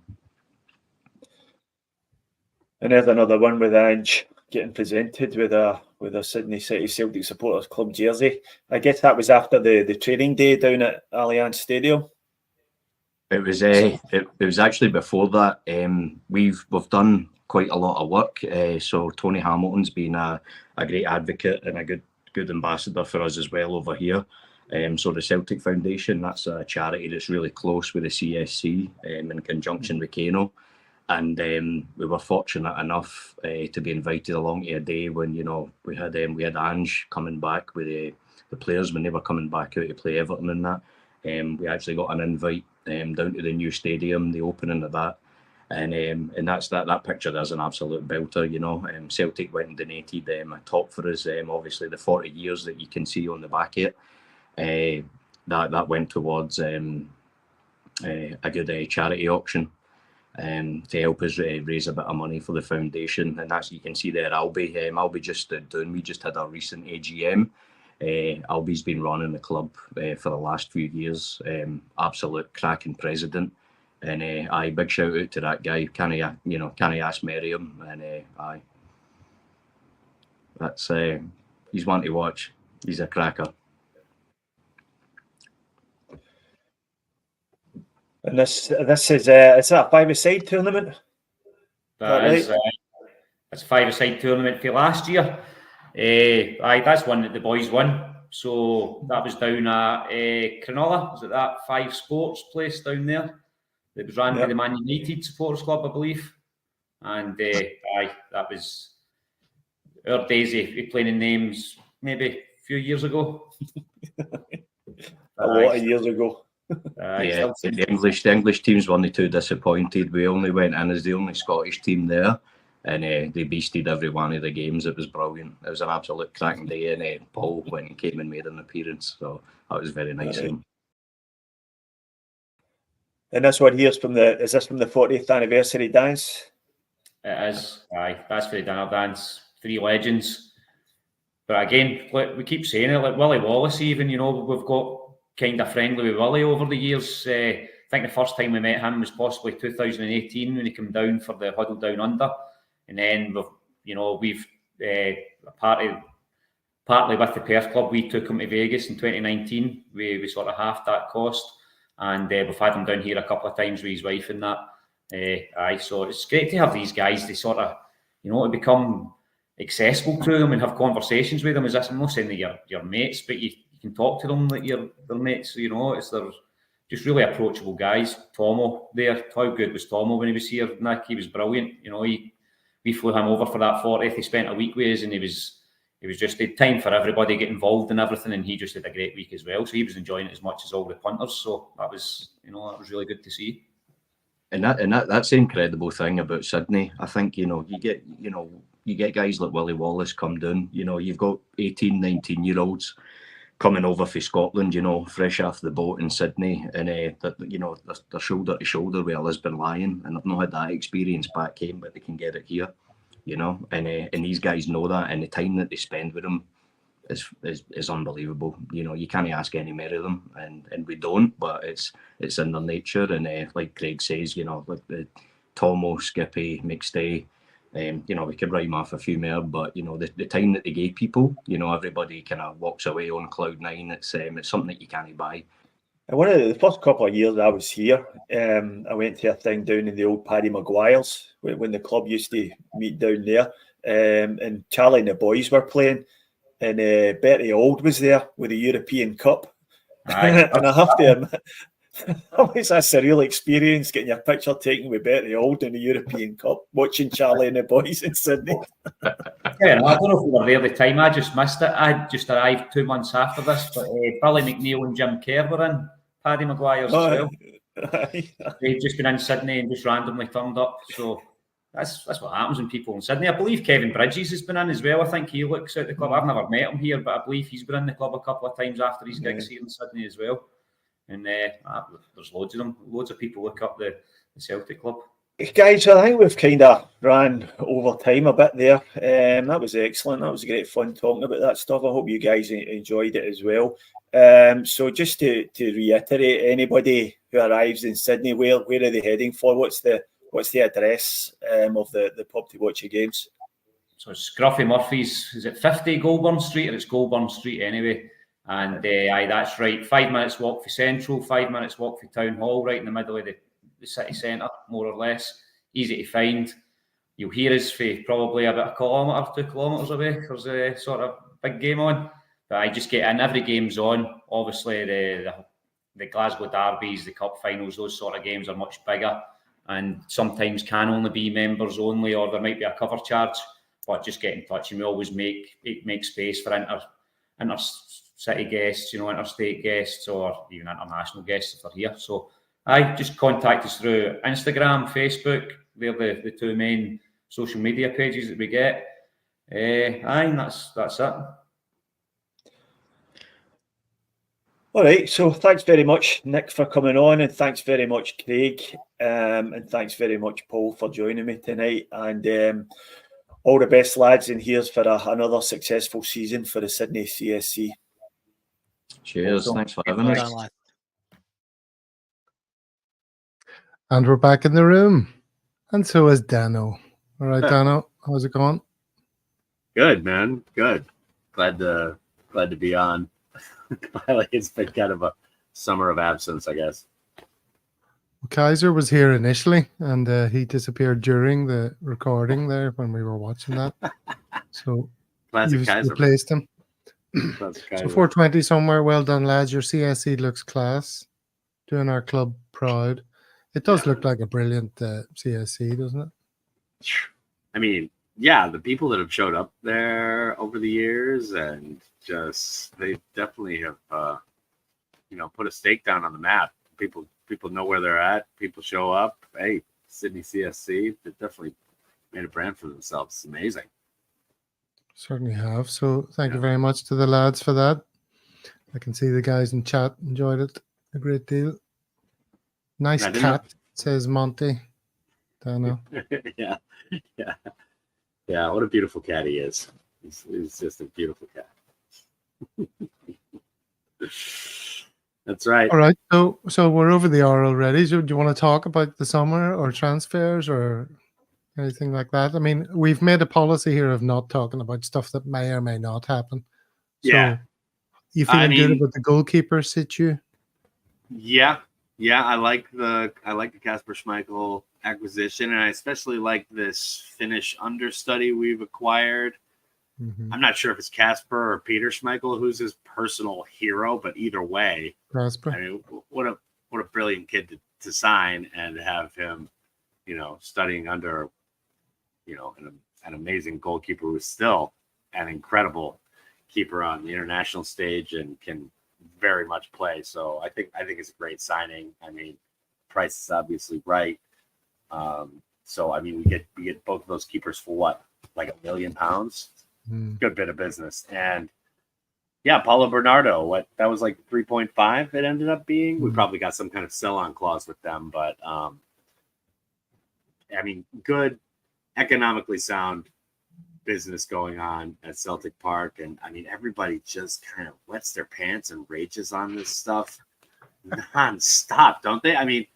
And there's another one with Ange getting presented with a Sydney City Celtic Supporters Club jersey. I guess that was after the training day down at Allianz Stadium. It was actually before that. We've done quite a lot of work. So Tony Hamilton's been a great advocate and a good ambassador for us as well over here. So the Celtic Foundation, that's a charity that's really close with the CSC in conjunction with Kano. And we were fortunate enough to be invited along to a day when, you know, we had Ange coming back with the players when they were coming back out to play Everton and that. We actually got an invite down to the new stadium, the opening of that. And that's that picture there's an absolute belter, you know. Celtic went and donated a top for us. Obviously the 40 years that you can see on the back of it, that went towards a good charity auction to help us raise a bit of money for the foundation. And that's, you can see there, Albie just stood down. We just had our recent AGM. Albie's been running the club for the last few years. Absolute cracking president. And big shout out to that guy. Can I ask Miriam? And that's he's one to watch. He's a cracker. And this is a five-a-side tournament. It's a five-a-side tournament for last year. That's one that the boys won. So that was down at Cronulla. Was it that 5 Sports place down there? It was run by the Man United Supporters Club, I believe. And that was our days of playing in names maybe a few years ago. A lot of years ago. The English teams weren't too disappointed. We only went in as the only Scottish team there, and they beasted every one of the games. It was brilliant. It was an absolute cracking day, and Paul went and came and made an appearance, so that was very nice of him. And this one here's from the 40th anniversary dance? It is. That's for the dinner dance. 3 legends. But again, we keep saying it, like Willie Wallace even, you know, we've got kind of friendly with Willie over the years. I think the first time we met him was possibly 2018 when he came down for the Huddle Down Under. And then we've partly with the Perth Club, we took him to Vegas in 2019. We sort of halved that cost. And we've had him down here a couple of times with his wife and that. So it's great to have these guys to sort of, to become accessible to them and have conversations with them. I'm not saying that you're mates, but you can talk to them like you're their mates. They're just really approachable guys. Tomo there, how good was Tomo when he was here, Nick? He was brilliant. We flew him over for that 40th. He spent a week with us, and it was just a time for everybody to get involved in everything, and he just had a great week as well. So he was enjoying it as much as all the punters. So that was really good to see. And that's the incredible thing about Sydney. I think you get guys like Willie Wallace come down. You've got 18, 19-year-olds coming over from Scotland, fresh off the boat in Sydney, and they're shoulder to shoulder with a Lisbon Lion, and they've not had that experience back home, but they can get it here. And these guys know that, and the time that they spend with them is unbelievable. You can't ask any more of them, and we don't, but it's in their nature. And like Craig says, like the Tomo, Skippy, McStay, we could write them off a few more, but the time that they gave people, everybody kind of walks away on cloud 9. It's something that you can't buy. And one of the first couple of years I was here, I went to a thing down in the old Paddy Maguire's when the club used to meet down there, and Charlie and the boys were playing, and Bertie Auld was there with the European Cup. And I have to admit, that was a surreal experience, getting your picture taken with Bertie Auld in the European Cup, watching Charlie and the boys in Sydney. Yeah, I don't know if we were there at the time. I just missed it. I just arrived 2 months after this, but Billy McNeil and Jim Kerr were in Paddy Maguire's as well. They've just been in Sydney and just randomly turned up. So that's what happens when people in Sydney. I believe Kevin Bridges has been in as well. I think he looks at the club. I've never met him here, but I believe he's been in the club a couple of times after his gigs here in Sydney as well. And there's loads of them. Loads of people look up the Celtic club. Guys, I think we've kind of ran over time a bit there. That was excellent. That was great fun talking about that stuff. I hope you guys enjoyed it as well. So just to reiterate, anybody who arrives in Sydney, where are they heading for? What's the address of the pub to watch your games? So it's Scruffy Murphy's. Is it 50 Goulburn Street, or it's Goulburn Street anyway? And that's right. 5 minutes walk for Central, 5 minutes walk for Town Hall, right in the middle of the city centre, more or less. Easy to find. you'll hear us for probably about 1 kilometre, 2 kilometres away. There's a sort of big game on. But I just get in, every game's on. Obviously, the Glasgow derbies, the cup finals, those sort of games are much bigger and sometimes can only be members only, or there might be a cover charge. But just get in touch, and we always make space for inter-city guests, interstate guests, or even international guests if they're here. So just contact us through Instagram, Facebook. They're the two main social media pages that we get. And that's it. All right, so thanks very much, Nick, for coming on, and thanks very much, Craig, and thanks very much, Paul, for joining me tonight. And all the best, lads, and here's for another successful season for the Sydney CSC. Cheers. Awesome. Thanks for having us. And we're back in the room. And so is Dano. All right, Dano, how's it going? Good, man. Good. Glad to be on. It's been kind of a summer of absence, I guess. Kaiser was here initially, and he disappeared during the recording there when we were watching that. So Classic Kaiser. Replaced him. Classic So Kaiser. 420 somewhere. Well done, lads. Your CSC looks class. Doing our club proud. It does look like a brilliant CSC, doesn't it? I mean, yeah, the people that have showed up there over the years, and just they definitely have, put a stake down on the map. People know where they're at. People show up. Hey, Sydney CSC, they definitely made a brand for themselves. It's amazing. Certainly have. So thank you very much to the lads for that. I can see the guys in chat enjoyed it a great deal. Nice cat, says Monty. Dano. Yeah. What a beautiful cat he is. He's just a beautiful cat. That's right. All right. So we're over the hour already. So do you want to talk about the summer or transfers or anything like that? I mean, we've made a policy here of not talking about stuff that may or may not happen. Yeah. So you feeling good about the goalkeeper situ? Yeah. I like the Kasper Schmeichel acquisition, and I especially like this Finnish understudy we've acquired. Mm-hmm. I'm not sure if it's Kasper or Peter Schmeichel who's his personal hero, but either way, Kasper. I mean, what a brilliant kid to sign and have him, studying under, an amazing goalkeeper who's still an incredible keeper on the international stage and can very much play. So I think it's a great signing. I mean, price is obviously right. So I mean, we get both of those keepers for what, like £1 million? Good bit of business. And yeah, Paulo Bernardo, that was like 3.5 it ended up being. We probably got some kind of sell-on clause with them, but I mean, good, economically sound business going on at Celtic Park. And I mean, everybody just kind of wets their pants and rages on this stuff non-stop, don't they? I mean,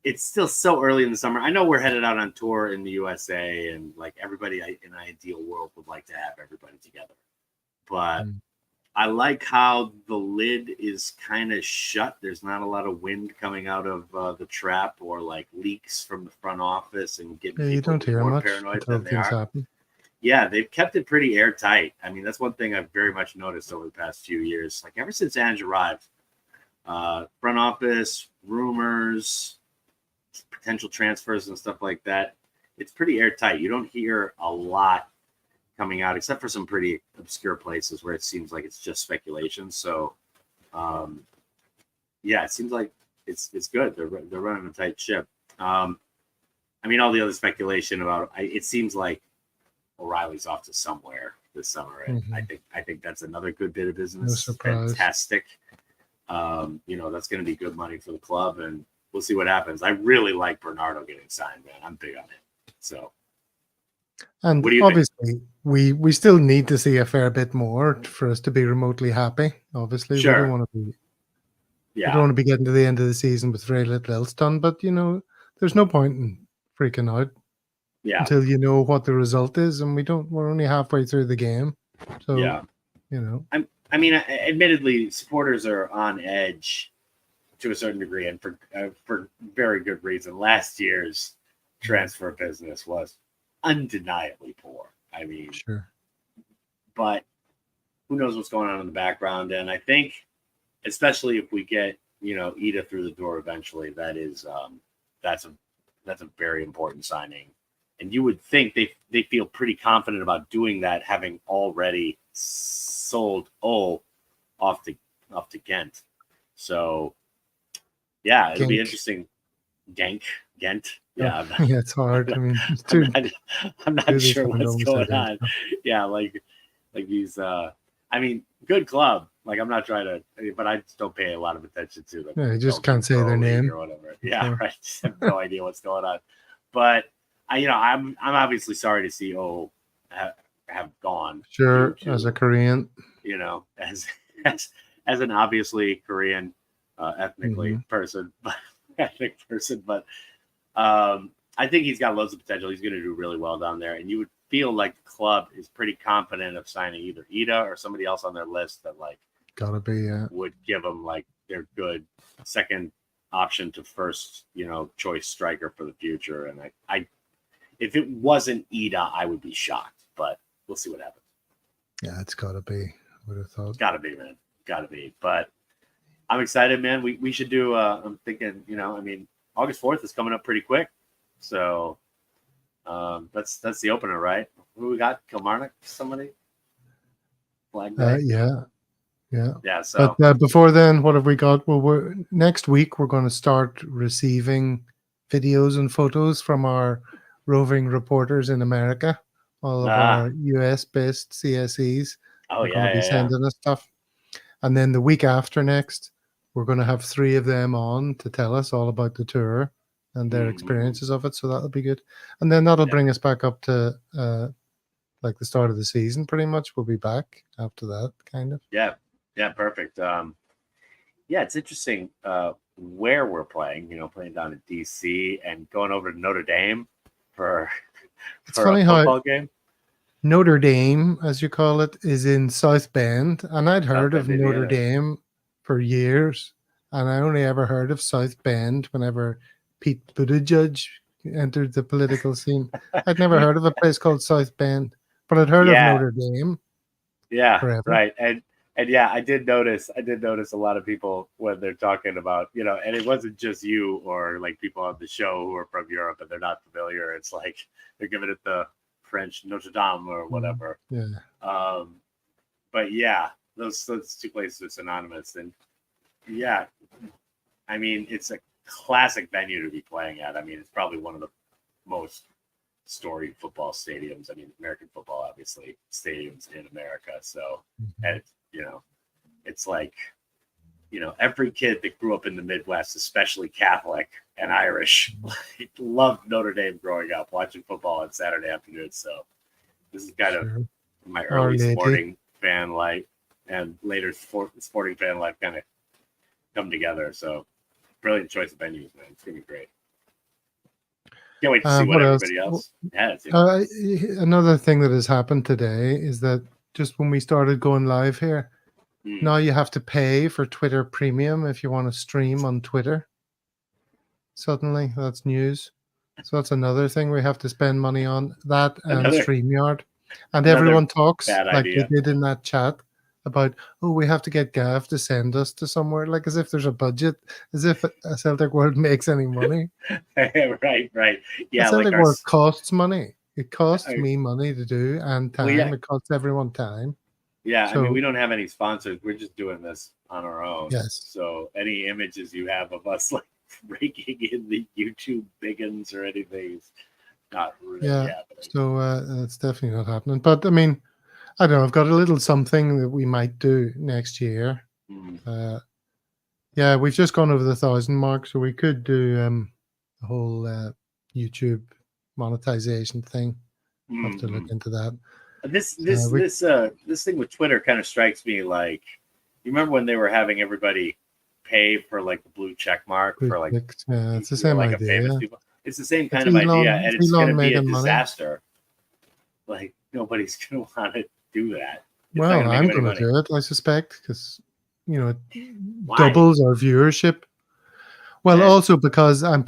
it's still so early in the summer. I know we're headed out on tour in the USA, and like everybody in an ideal world would like to have everybody together. But I like how the lid is kind of shut. There's not a lot of wind coming out of the trap or like leaks from the front office and getting you don't hear more much paranoid until than they things are. happen. Yeah, they've kept it pretty airtight. I mean, that's one thing I've very much noticed over the past few years. Like ever since Ange arrived, front office, rumors, potential transfers and stuff like that, it's pretty airtight. You don't hear a lot coming out except for some pretty obscure places where it seems like it's just speculation. So it seems like it's good. They're running a tight ship. I mean, all the other speculation about it seems like O'Reilly's off to somewhere this summer, and I think that's another good bit of business. No surprise. Fantastic. That's going to be good money for the club, and we'll see what happens. I really like Bernardo getting signed, man. I'm big on it. So, and what do you obviously, we still need to see a fair bit more for us to be remotely happy. Obviously, Sure. We don't want to be getting to the end of the season with very little else done. But there's no point in freaking out until you know what the result is, and we're only halfway through the game. So I mean, admittedly, supporters are on edge to a certain degree, and for very good reason. Last year's transfer business was undeniably poor. I mean, Sure. but who knows what's going on in the background? And I think, especially if we get Ida through the door eventually, that's a very important signing. And you would think they feel pretty confident about doing that, having already sold off to Ghent. So yeah, it'll be interesting. Ghent. Yeah, Yeah, it's hard. I mean, I'm not sure what's going on. Yeah, like these. I mean, good club. Like, I'm not trying to, but I just don't pay a lot of attention to them. Yeah, you just can't say their name or whatever. Yeah, right. Just have no idea what's going on. But I'm obviously sorry to see have gone. Sure, as a Korean, as an obviously Korean ethnic person, but I think he's got loads of potential. He's going to do really well down there, and you would feel like the club is pretty confident of signing either Ida or somebody else on their list that gotta be would give them their good second option to first choice striker for the future. And I if it wasn't Ida, I would be shocked, but we'll see what happens. Yeah, it's gotta be. I would have thought. It's gotta be, man. Gotta be. But I'm excited, man. We should do. I'm thinking. August 4th is coming up pretty quick, so that's the opener, right? Who we got? Kilmarnock? Somebody? Flag Day? Yeah. So, but before then, what have we got? Well, next week we're going to start receiving videos and photos from our roving reporters in America. All of our US-based CSEs are going to be sending us stuff, and then the week after next, we're going to have 3 of them on to tell us all about the tour and their experiences of it. So that'll be good. And then that'll bring us back up to the start of the season, pretty much. We'll be back after that, kind of. Yeah, perfect. It's interesting where we're playing, playing down in DC and going over to Notre Dame for funny a football game. Notre Dame, as you call it, is in South Bend. And I'd heard of Notre Dame for years, and I only ever heard of South Bend whenever Pete Buttigieg entered the political scene. I'd never heard of a place called South Bend, but I'd heard of Notre Dame. Yeah, forever. Right. And I did notice a lot of people when they're talking about, and it wasn't just you or people on the show who are from Europe and they're not familiar. It's like they're giving it the French Notre Dame or whatever. Yeah. But yeah, those 2 places are synonymous. And yeah, I mean, it's a classic venue to be playing at. I mean, it's probably one of the most storied football stadiums. I mean, American football, obviously, stadiums in America. So, and it's like, every kid that grew up in the Midwest, especially Catholic and Irish, loved Notre Dame growing up, watching football on Saturday afternoons. So this is kind of my early sporting fan life and later sporting fan life kind of come together. So brilliant choice of venues, man. It's going to be great. Can't wait to see what everybody else has. Another thing that has happened today is that just when we started going live here, now you have to pay for Twitter Premium if you want to stream on Twitter. Suddenly, that's news. So that's another thing we have to spend money on. That and StreamYard. And everyone talks like they did in that chat about, we have to get Gav to send us to somewhere, like as if there's a budget, as if a Celtic World makes any money. Right. Yeah, Celtic World costs money. It costs me money to do and time. It costs everyone time. Yeah, so, I mean, we don't have any sponsors. We're just doing this on our own. Yes. So any images you have of us raking in the YouTube biggins or anything is not really happening. So that's definitely not happening. But I mean, I don't know. I've got a little something that we might do next year. We've just gone over the 1,000 mark, so we could do a whole YouTube monetization thing. I'll have to look into that. This thing with Twitter kind of strikes me like, you remember when they were having everybody pay for the blue check mark for it's the same idea. It's the same kind of idea, and it's going to be a disaster. Money. Nobody's going to want to do that. Well, I'm going to do it, I suspect, because it doubles our viewership. Well, also because I'm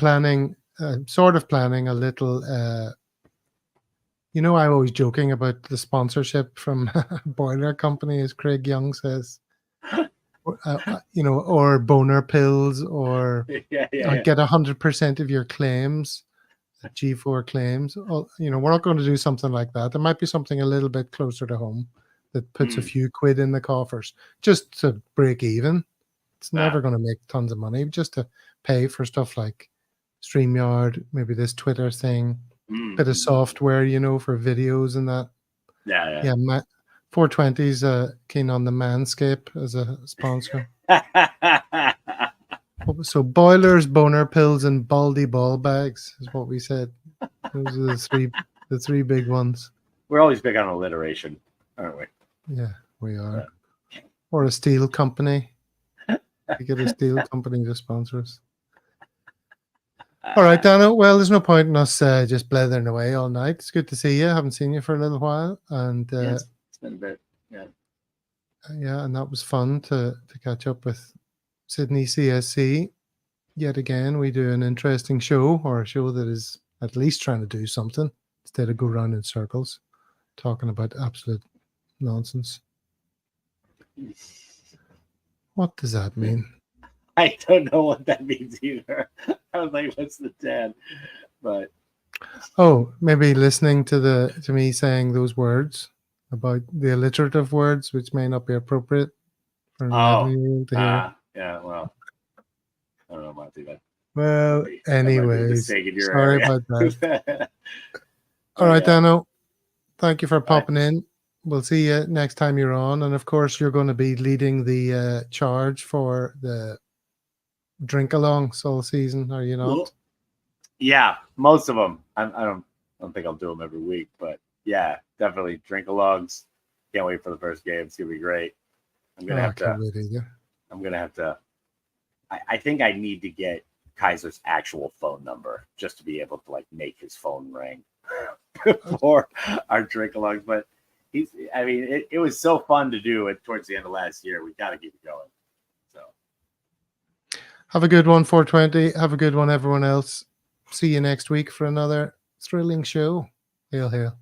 sort of planning a little You know, I'm always joking about the sponsorship from Boiler Company, as Craig Young says. You know, or boner pills, or yeah. get 100% of your claims, G4 claims. You know, we're not going to do something like that. There might be something a little bit closer to home that puts a few quid in the coffers just to break even. It's never going to make tons of money, just to pay for stuff like StreamYard, maybe this Twitter thing, bit of software, you know, for videos and that. Yeah. 420's keen on the Manscape as a sponsor. So boilers, boner pills, and baldy ball bags is what we said. Those are the three big ones. We're always big on alliteration, aren't we? Yeah, we are. Or a steel company. We get a steel company to sponsor us. All right, Dano. Well, there's no point in us just blethering away all night. It's good to see you. I haven't seen you for a little while, and It's been a bit. Yeah. Yeah, and that was fun to catch up with Sydney CSC. Yet again, we do an interesting show, or a show that is at least trying to do something instead of go round in circles, talking about absolute nonsense. What does that mean? I don't know what that means either. I was like, what's the 10? But maybe listening to me saying those words about the alliterative words, which may not be appropriate for an 11-year-old to hear. Yeah, well, I don't know about that. Well, anyways, sorry about that. All right, Dano. Thank you for popping in. We'll see you next time you're on. And of course, you're going to be leading the charge for the drink alongs all season, are you not? Yeah, most of them. I don't think I'll do them every week, but yeah, definitely drink alongs. Can't wait for the first game. It's gonna be great. I'm gonna have to. I think I need to get Kaiser's actual phone number just to be able to like make his phone ring before our drink alongs. But it was so fun to do it towards the end of last year. We got to keep it going. So have a good one, 420. Have a good one, everyone else. See you next week for another thrilling show. Hail, hail.